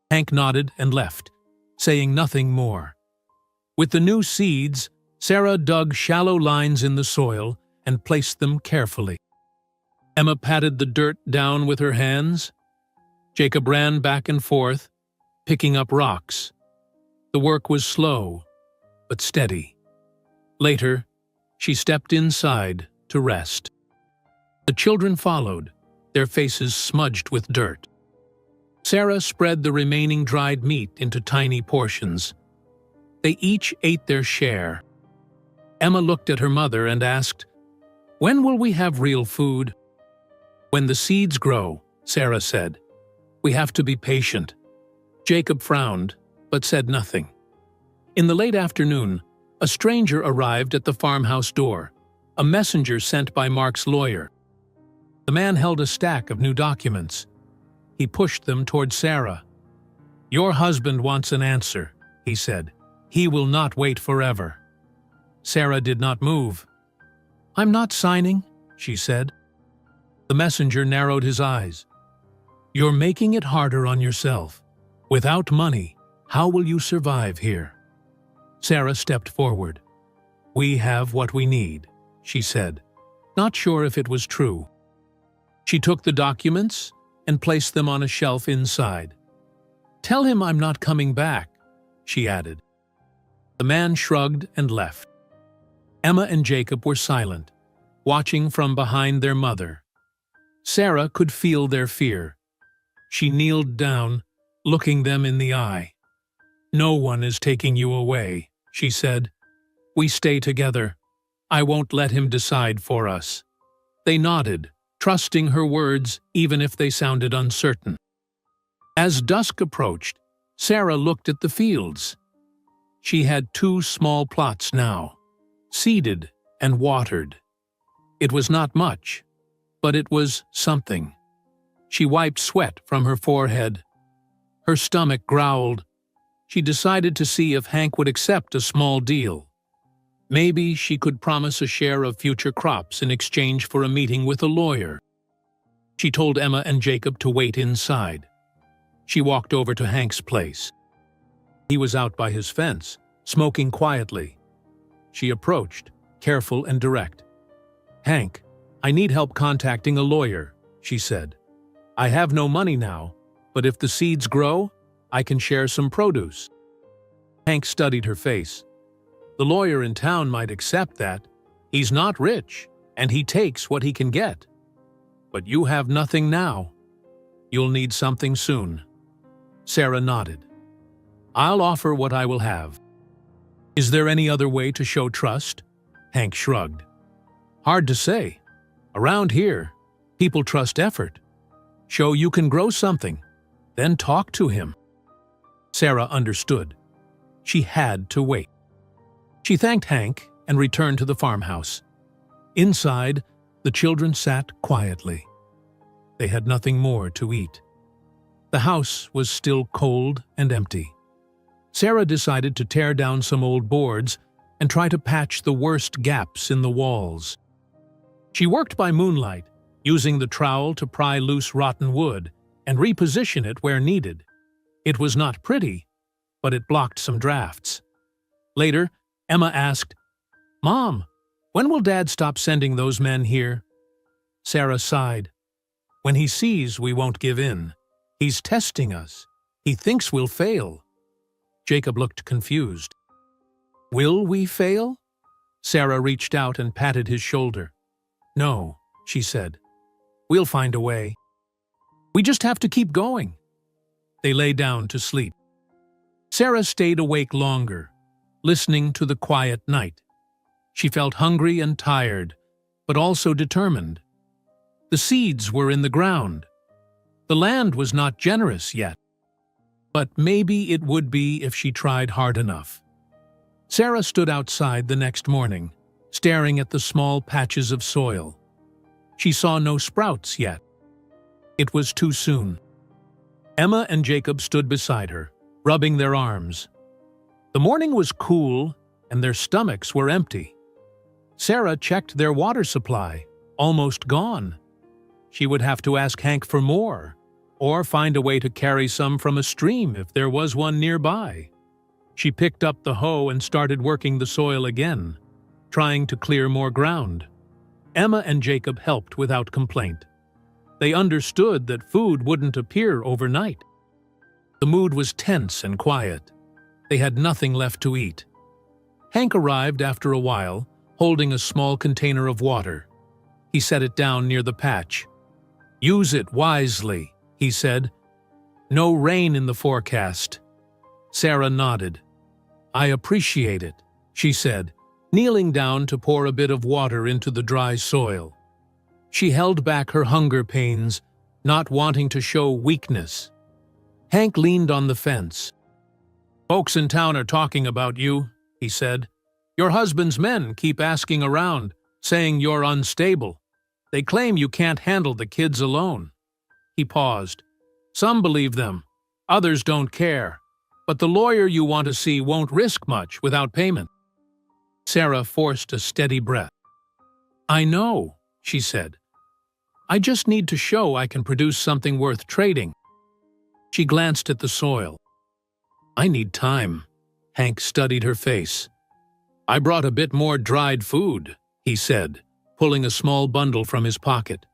Hank nodded and left, saying nothing more. With the new seeds, Sarah dug shallow lines in the soil and placed them carefully. Emma patted the dirt down with her hands. Jacob ran back and forth, picking up rocks. The work was slow, but steady. Later, she stepped inside to rest. The children followed, their faces smudged with dirt. Sarah spread the remaining dried meat into tiny portions. They each ate their share. Emma looked at her mother and asked, "When will we have real food?" "When the seeds grow," Sarah said. "We have to be patient." Jacob frowned, but said nothing. In the late afternoon, a stranger arrived at the farmhouse door, a messenger sent by Mark's lawyer. The man held a stack of new documents. He pushed them toward Sarah. "Your husband wants an answer," he said. "He will not wait forever." Sarah did not move. "I'm not signing," she said. The messenger narrowed his eyes. "You're making it harder on yourself. Without money, how will you survive here?" Sarah stepped forward. "We have what we need," she said, not sure if it was true. She took the documents and placed them on a shelf inside. "Tell him I'm not coming back," she added. The man shrugged and left. Emma and Jacob were silent, watching from behind their mother. Sarah could feel their fear. She kneeled down, looking them in the eye. "No one is taking you away," she said. "We stay together. I won't let him decide for us." They nodded, trusting her words even if they sounded uncertain. As dusk approached, Sarah looked at the fields. She had 2 small plots now, seeded and watered. It was not much, but it was something. She wiped sweat from her forehead. Her stomach growled. She decided to see if Hank would accept a small deal. Maybe she could promise a share of future crops in exchange for a meeting with a lawyer. She told Emma and Jacob to wait inside. She walked over to Hank's place. He was out by his fence, smoking quietly. She approached, careful and direct. "Hank, I need help contacting a lawyer," she said. "I have no money now, but if the seeds grow, I can share some produce." Hank studied her face. "The lawyer in town might accept that. He's not rich, and he takes what he can get. But you have nothing now. You'll need something soon." Sarah nodded. "I'll offer what I will have." "Is there any other way to show trust?" Hank shrugged. "Hard to say. Around here, people trust effort. Show you can grow something, then talk to him." Sarah understood. She had to wait. She thanked Hank and returned to the farmhouse. Inside, The children sat quietly. They had nothing more to eat. The house was still cold and empty. Sarah decided to tear down some old boards and try to patch the worst gaps in the walls. She worked by moonlight, using the trowel to pry loose rotten wood and reposition it where needed. It was not pretty, but it blocked some drafts. Later, Emma asked, "Mom, when will Dad stop sending those men here?" Sarah sighed. "When he sees we won't give in. He's testing us. He thinks we'll fail." Jacob looked confused. "Will we fail?" Sarah reached out and patted his shoulder. "No," she said. "We'll find a way. We just have to keep going." They lay down to sleep. Sarah stayed awake longer, listening to the quiet night. She felt hungry and tired, but also determined. The seeds were in the ground. The land was not generous yet, but maybe it would be if she tried hard enough. Sarah stood outside the next morning, staring at the small patches of soil. She saw no sprouts yet. It was too soon. Emma and Jacob stood beside her, rubbing their arms. The morning was cool, and their stomachs were empty. Sarah checked their water supply, almost gone. She would have to ask Hank for more, or find a way to carry some from a stream if there was one nearby. She picked up the hoe and started working the soil again, trying to clear more ground. Emma and Jacob helped without complaint. They understood that food wouldn't appear overnight. The mood was tense and quiet. They had nothing left to eat. Hank arrived after a while, holding a small container of water. He set it down near the patch. "Use it wisely," he said. "No rain in the forecast." Sarah nodded. "I appreciate it," she said, kneeling down to pour a bit of water into the dry soil. She held back her hunger pains, not wanting to show weakness. Hank leaned on the fence. "Folks in town are talking about you," he said. "Your husband's men keep asking around, saying you're unstable. They claim you can't handle the kids alone." He paused. "Some believe them, others don't care. But the lawyer you want to see won't risk much without payment." Sarah forced a steady breath. "I know," she said. "I just need to show I can produce something worth trading." She glanced at the soil. "I need time." Hank studied her face. "I brought a bit more dried food," he said, pulling a small bundle from his pocket.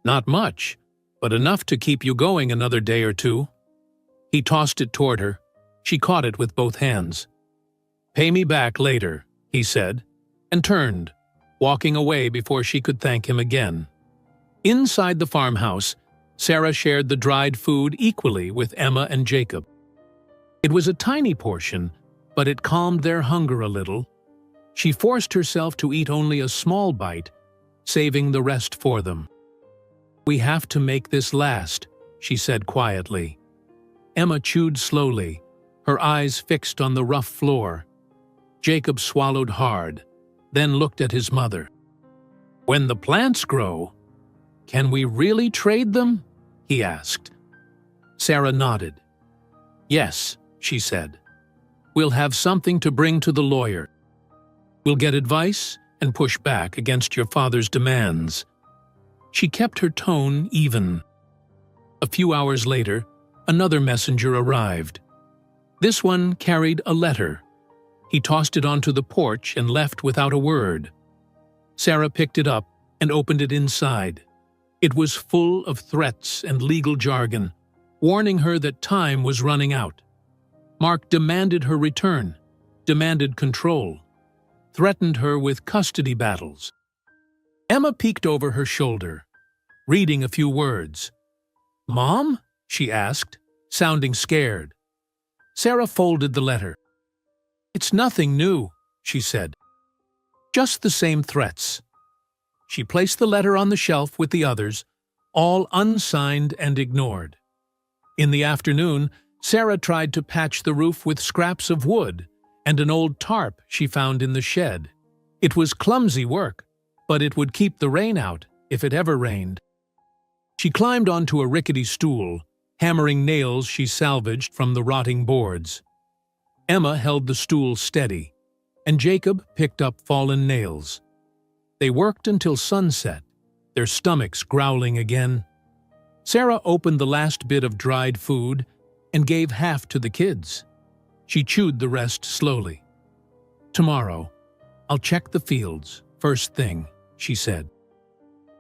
"Not much, but enough to keep you going another day or two." He tossed it toward her. She caught it with both hands. "Pay me back later," he said, and turned, walking away before she could thank him again. Inside the farmhouse, Sarah shared the dried food equally with Emma and Jacob. It was a tiny portion, but it calmed their hunger a little. She forced herself to eat only a small bite, saving the rest for them. "We have to make this last," she said quietly. Emma chewed slowly, her eyes fixed on the rough floor. Jacob swallowed hard, then looked at his mother. "When the plants grow, can we really trade them?" he asked. Sarah nodded. "Yes," she said. "We'll have something to bring to the lawyer. We'll get advice and push back against your father's demands." She kept her tone even. A few hours later, another messenger arrived. This one carried a letter. He tossed it onto the porch and left without a word. Sarah picked it up and opened it inside. It was full of threats and legal jargon, warning her that time was running out. Mark demanded her return, demanded control, threatened her with custody battles. Emma peeked over her shoulder, reading a few words. "Mom?" she asked, sounding scared. Sarah folded the letter. "It's nothing new," she said. "Just the same threats." She placed the letter on the shelf with the others, all unsigned and ignored. In the afternoon, Sarah tried to patch the roof with scraps of wood and an old tarp she found in the shed. It was clumsy work, but it would keep the rain out if it ever rained. She climbed onto a rickety stool, hammering nails she salvaged from the rotting boards. Emma held the stool steady, and Jacob picked up fallen nails. They worked until sunset, their stomachs growling again. Sarah opened the last bit of dried food and gave half to the kids. She chewed the rest slowly. "Tomorrow, I'll check the fields, first thing," she said.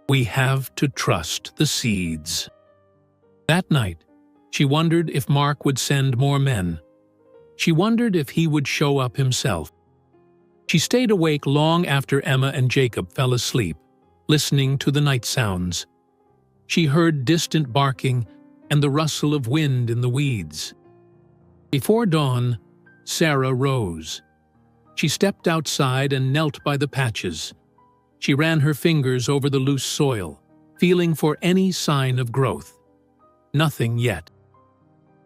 "We have to trust the seeds." That night, she wondered if Mark would send more men. She wondered if he would show up himself. She stayed awake long after Emma and Jacob fell asleep, listening to the night sounds. She heard distant barking and the rustle of wind in the weeds. Before dawn, Sarah rose. She stepped outside and knelt by the patches. She ran her fingers over the loose soil, feeling for any sign of growth. Nothing yet.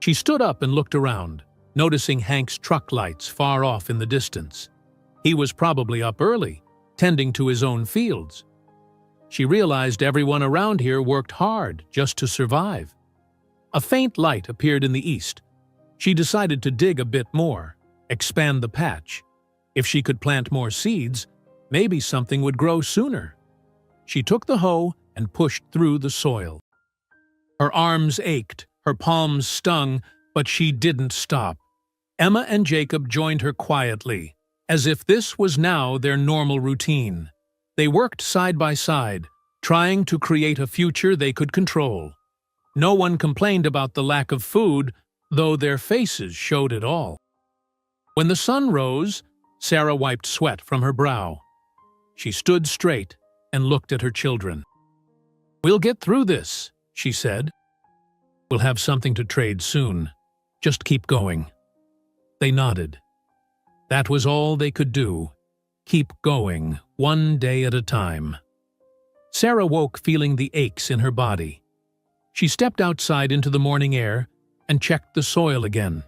She stood up and looked around, noticing Hank's truck lights far off in the distance. He was probably up early, tending to his own fields. She realized everyone around here worked hard just to survive. A faint light appeared in the east. She decided to dig a bit more, expand the patch. If she could plant more seeds, maybe something would grow sooner. She took the hoe and pushed through the soil. Her arms ached, her palms stung, but she didn't stop. Emma and Jacob joined her quietly, as if this was now their normal routine. They worked side by side, trying to create a future they could control. No one complained about the lack of food, though their faces showed it all. When the sun rose, Sarah wiped sweat from her brow. She stood straight and looked at her children. "We'll get through this," she said. "We'll have something to trade soon. Just keep going." They nodded. That was all they could do. Keep going, one day at a time. Sarah woke feeling the aches in her body. She stepped outside into the morning air and checked the soil again.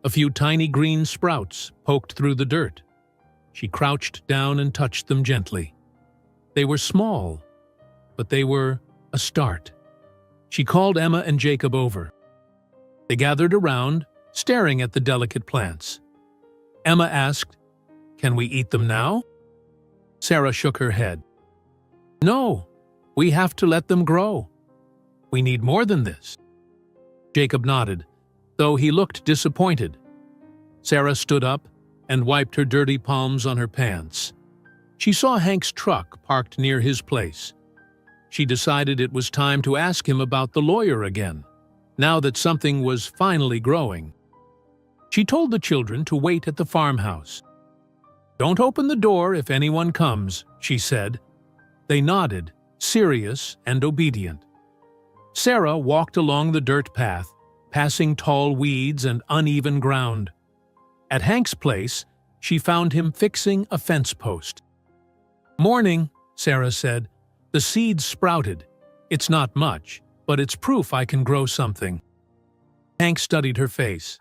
A few tiny green sprouts poked through the dirt. She crouched down and touched them gently. They were small, but they were a start. She called Emma and Jacob over. They gathered around, staring at the delicate plants. Emma asked, "Can we eat them now?" Sarah shook her head. "No, we have to let them grow. We need more than this." Jacob nodded, though he looked disappointed. Sarah stood up and wiped her dirty palms on her pants. She saw Hank's truck parked near his place. She decided it was time to ask him about the lawyer again, now that something was finally growing. She told the children to wait at the farmhouse. "Don't open the door if anyone comes," she said. They nodded, serious and obedient. Sarah walked along the dirt path, passing tall weeds and uneven ground. At Hank's place, she found him fixing a fence post. "Morning," Sarah said. "The seeds sprouted. It's not much, but it's proof I can grow something." Hank studied her face.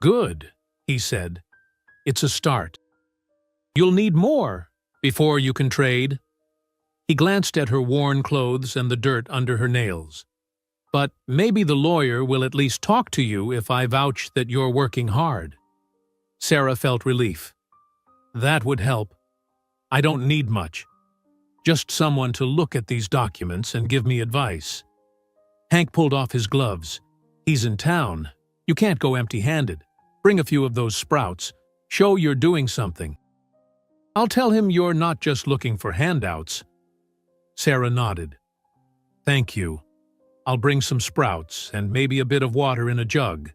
"Good," he said. "It's a start. You'll need more before you can trade." He glanced at her worn clothes and the dirt under her nails. "But maybe the lawyer will at least talk to you if I vouch that you're working hard." Sarah felt relief. "That would help. I don't need much. Just someone to look at these documents and give me advice." Hank pulled off his gloves. "He's in town. You can't go empty-handed. Bring a few of those sprouts. Show you're doing something." "I'll tell him you're not just looking for handouts." Sarah nodded. "Thank you. I'll bring some sprouts and maybe a bit of water in a jug.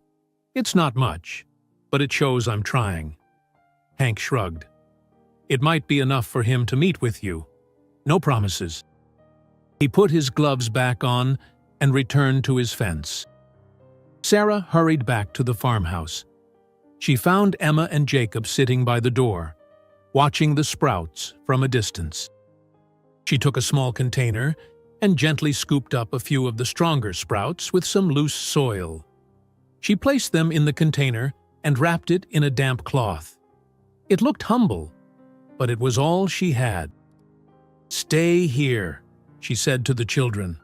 It's not much, but it shows I'm trying." Hank shrugged. "It might be enough for him to meet with you. No promises." He put his gloves back on and returned to his fence. Sarah hurried back to the farmhouse. She found Emma and Jacob sitting by the door, watching the sprouts from a distance. She took a small container and gently scooped up a few of the stronger sprouts with some loose soil. She placed them in the container and wrapped it in a damp cloth. It looked humble, but it was all she had. "Stay here," she said to the children.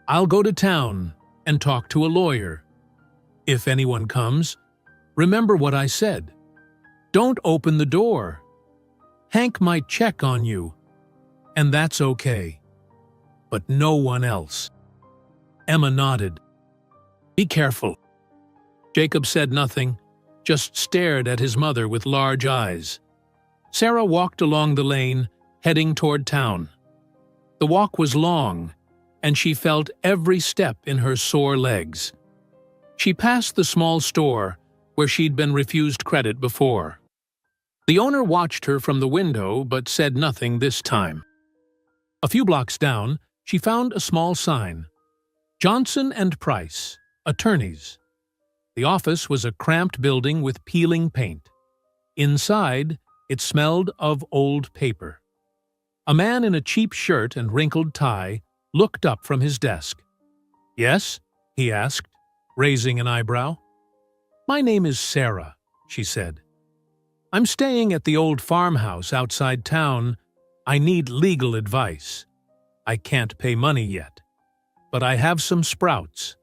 "I'll go to town and talk to a lawyer. If anyone comes, remember what I said. Don't open the door. Hank might check on you, and that's okay. But no one else." Emma nodded. "Be careful." Jacob said nothing, just stared at his mother with large eyes. Sarah walked along the lane, heading toward town. The walk was long, and she felt every step in her sore legs. She passed the small store where she'd been refused credit before. The owner watched her from the window but said nothing this time. A few blocks down, she found a small sign. Johnson and Price, attorneys. The office was a cramped building with peeling paint. Inside, it smelled of old paper. A man in a cheap shirt and wrinkled tie looked up from his desk. "Yes?" he asked, raising an eyebrow. "My name is Sarah," she said. "I'm staying at the old farmhouse outside town. I need legal advice. I can't pay money yet, but I have some sprouts.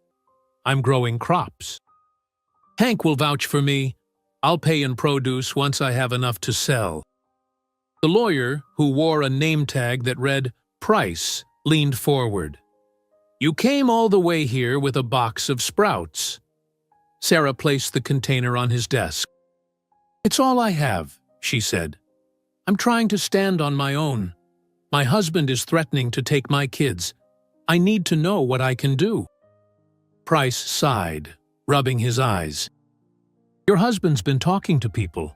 I'm growing crops. Hank will vouch for me. I'll pay in produce once I have enough to sell." The lawyer, who wore a name tag that read Price, leaned forward. "You came all the way here with a box of sprouts." Sarah placed the container on his desk. "It's all I have," she said. "I'm trying to stand on my own. My husband is threatening to take my kids. I need to know what I can do." Price sighed, rubbing his eyes. "Your husband's been talking to people.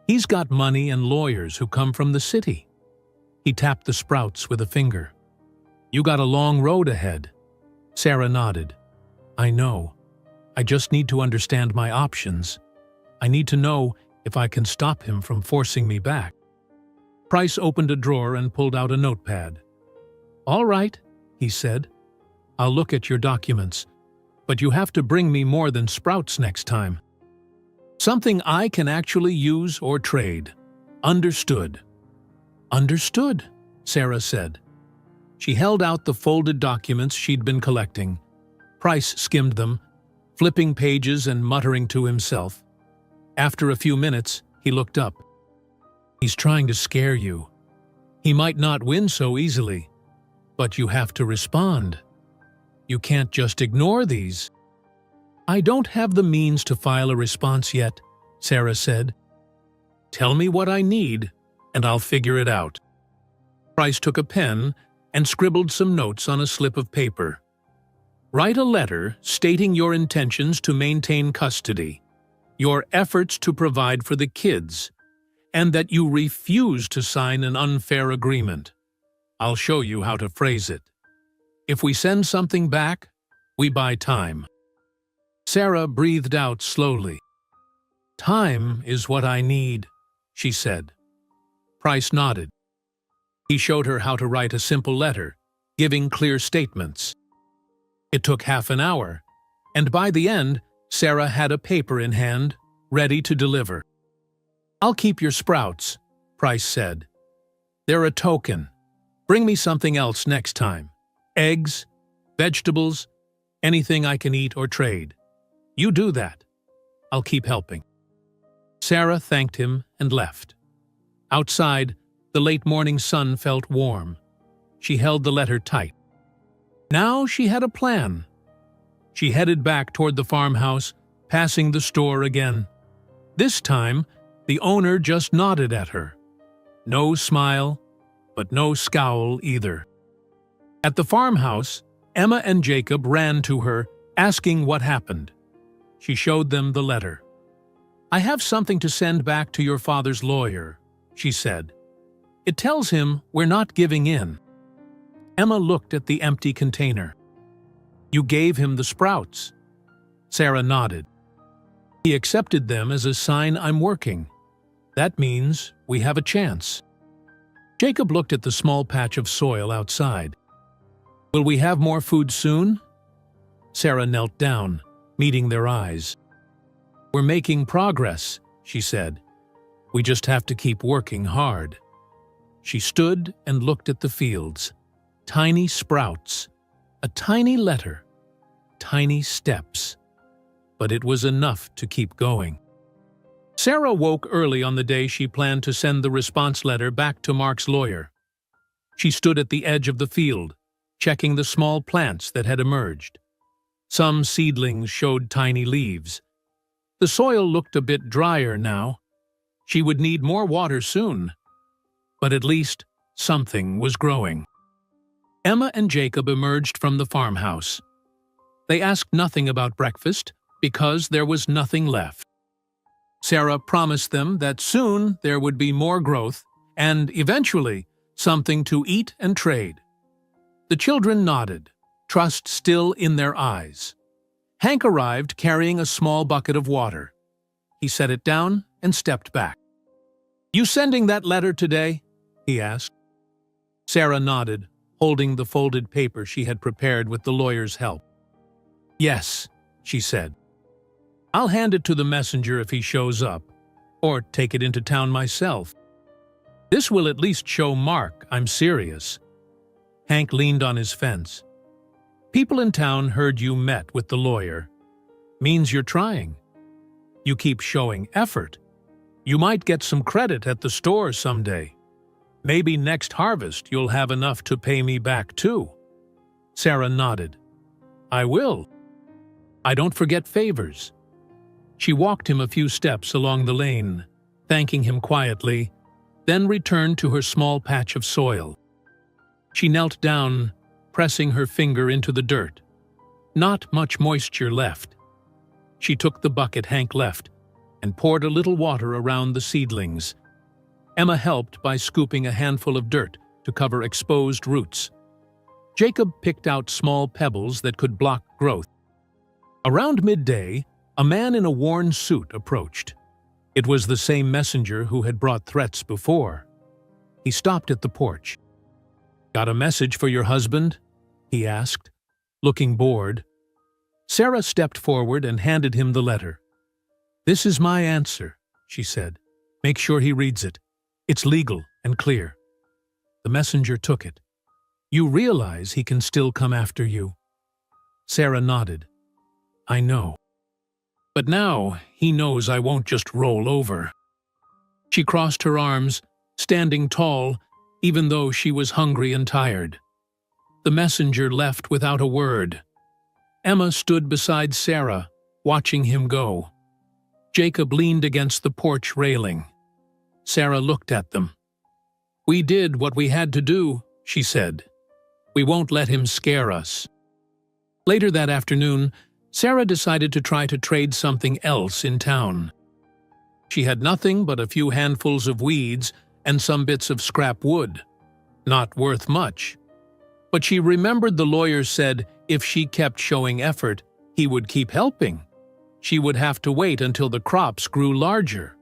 He's got money and lawyers who come from the city." He tapped the sprouts with a finger. "You got a long road ahead." Sarah nodded. "I know. I just need to understand my options. I need to know if I can stop him from forcing me back." Price opened a drawer and pulled out a notepad. "All right," he said. "I'll look at your documents, but you have to bring me more than sprouts next time. Something I can actually use or trade. Understood?" "Understood," Sarah said. She held out the folded documents she'd been collecting. Price skimmed them, flipping pages and muttering to himself. After a few minutes, he looked up. "He's trying to scare you. He might not win so easily, but you have to respond. You can't just ignore these." "I don't have the means to file a response yet," Sarah said. "Tell me what I need, and I'll figure it out." Price took a pen and scribbled some notes on a slip of paper. "Write a letter stating your intentions to maintain custody, your efforts to provide for the kids, and that you refuse to sign an unfair agreement. I'll show you how to phrase it. If we send something back, we buy time." Sarah breathed out slowly. "Time is what I need," she said. Price nodded. He showed her how to write a simple letter, giving clear statements. It took half an hour, and by the end, Sarah had a paper in hand, ready to deliver. "I'll keep your sprouts," Price said. "They're a token. Bring me something else next time. Eggs, vegetables, anything I can eat or trade. You do that. I'll keep helping." Sarah thanked him and left. Outside, the late morning sun felt warm. She held the letter tight. Now she had a plan. She headed back toward the farmhouse, passing the store again. This time, the owner just nodded at her. No smile, but no scowl either. At the farmhouse, Emma and Jacob ran to her, asking what happened. She showed them the letter. "I have something to send back to your father's lawyer," she said. "It tells him we're not giving in." Emma looked at the empty container. "You gave him the sprouts." Sarah nodded. "He accepted them as a sign I'm working. That means we have a chance." Jacob looked at the small patch of soil outside. "Will we have more food soon?" Sarah knelt down, meeting their eyes. "We're making progress," she said. "We just have to keep working hard." She stood and looked at the fields. Tiny sprouts, a tiny letter, tiny steps. But it was enough to keep going. Sarah woke early on the day she planned to send the response letter back to Mark's lawyer. She stood at the edge of the field, checking the small plants that had emerged. Some seedlings showed tiny leaves. The soil looked a bit drier now. She would need more water soon. But at least something was growing. Emma and Jacob emerged from the farmhouse. They asked nothing about breakfast because there was nothing left. Sarah promised them that soon there would be more growth and, eventually, something to eat and trade. The children nodded, trust still in their eyes. Hank arrived carrying a small bucket of water. He set it down and stepped back. "You sending that letter today?" he asked. Sarah nodded, holding the folded paper she had prepared with the lawyer's help. "Yes," she said. "I'll hand it to the messenger if he shows up, or take it into town myself. This will at least show Mark I'm serious." Hank leaned on his fence. "People in town heard you met with the lawyer. Means you're trying. You keep showing effort. You might get some credit at the store someday. Maybe next harvest you'll have enough to pay me back too." Sarah nodded. "I will. I don't forget favors." She walked him a few steps along the lane, thanking him quietly, then returned to her small patch of soil. She knelt down, pressing her finger into the dirt. Not much moisture left. She took the bucket Hank left and poured a little water around the seedlings. Emma helped by scooping a handful of dirt to cover exposed roots. Jacob picked out small pebbles that could block growth. Around midday, a man in a worn suit approached. It was the same messenger who had brought threats before. He stopped at the porch. "Got a message for your husband?" he asked, looking bored. Sarah stepped forward and handed him the letter. "This is my answer," she said. "Make sure he reads it. It's legal and clear." The messenger took it. "You realize he can still come after you?" Sarah nodded. "I know. But now he knows I won't just roll over." She crossed her arms, standing tall, even though she was hungry and tired. The messenger left without a word. Emma stood beside Sarah, watching him go. Jacob leaned against the porch railing. Sarah looked at them. "We did what we had to do," she said. "We won't let him scare us." Later that afternoon, Sarah decided to try to trade something else in town. She had nothing but a few handfuls of weeds and some bits of scrap wood. Not worth much. But she remembered the lawyer said if she kept showing effort, he would keep helping. She would have to wait until the crops grew larger.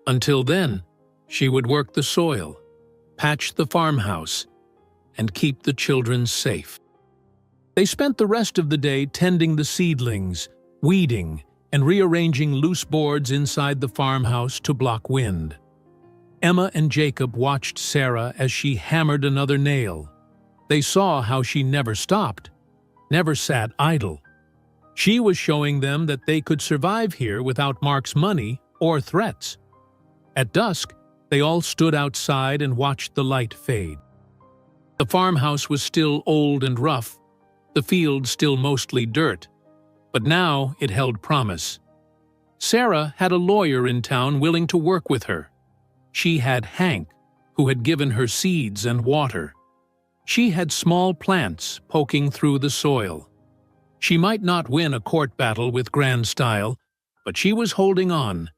Until then, she would work the soil, patch the farmhouse, and keep the children safe. They spent the rest of the day tending the seedlings, weeding, and rearranging loose boards inside the farmhouse to block wind. Emma and Jacob watched Sarah as she hammered another nail. They saw how she never stopped, never sat idle. She was showing them that they could survive here without Mark's money or threats. At dusk, they all stood outside and watched the light fade. The farmhouse was still old and rough, the field still mostly dirt, but now it held promise. Sarah had a lawyer in town willing to work with her. She had Hank, who had given her seeds and water. She had small plants poking through the soil. She might not win a court battle with grand style, but she was holding on,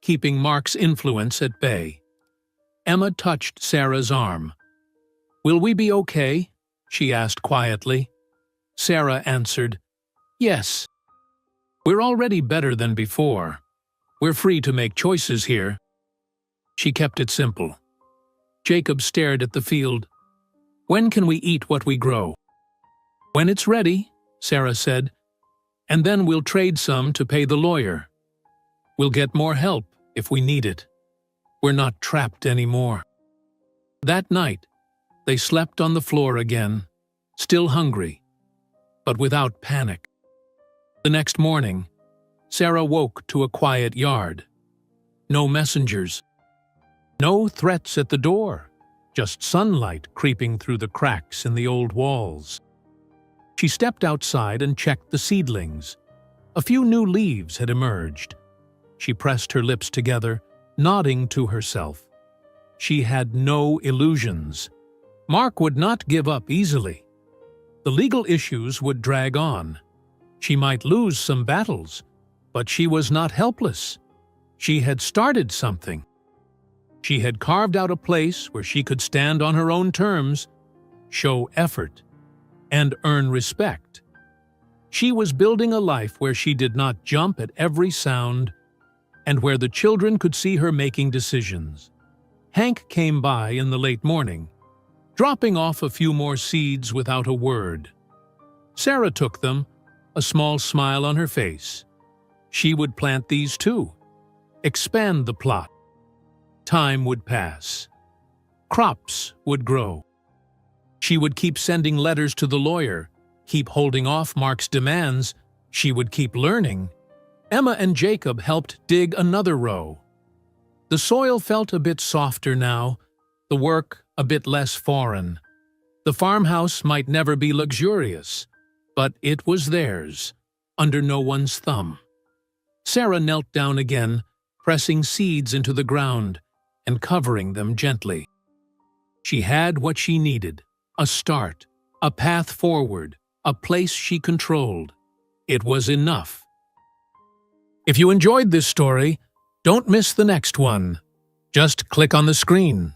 keeping Mark's influence at bay. Emma touched Sarah's arm. "Will we be okay?" she asked quietly. Sarah answered, "Yes. We're already better than before. We're free to make choices here." She kept it simple. Jacob stared at the field. "When can we eat what we grow?" "When it's ready," Sarah said, "and then we'll trade some to pay the lawyer. We'll get more help if we need it. We're not trapped anymore." That night, they slept on the floor again, still hungry, but without panic. The next morning, Sarah woke to a quiet yard. No messengers. No threats at the door, just sunlight creeping through the cracks in the old walls. She stepped outside and checked the seedlings. A few new leaves had emerged. She pressed her lips together, nodding to herself. She had no illusions. Mark would not give up easily. The legal issues would drag on. She might lose some battles, but she was not helpless. She had started something. She had carved out a place where she could stand on her own terms, show effort, and earn respect. She was building a life where she did not jump at every sound and where the children could see her making decisions. Hank came by in the late morning, dropping off a few more seeds without a word. Sarah took them, a small smile on her face. She would plant these too, expand the plot. Time would pass. Crops would grow. She would keep sending letters to the lawyer, keep holding off Mark's demands. She would keep learning. Emma and Jacob helped dig another row. The soil felt a bit softer now, the work a bit less foreign. The farmhouse might never be luxurious, but it was theirs, under no one's thumb. Sarah knelt down again, pressing seeds into the ground and covering them gently. She had what she needed, a start, a path forward, a place she controlled. It was enough. If you enjoyed this story, don't miss the next one. Just click on the screen.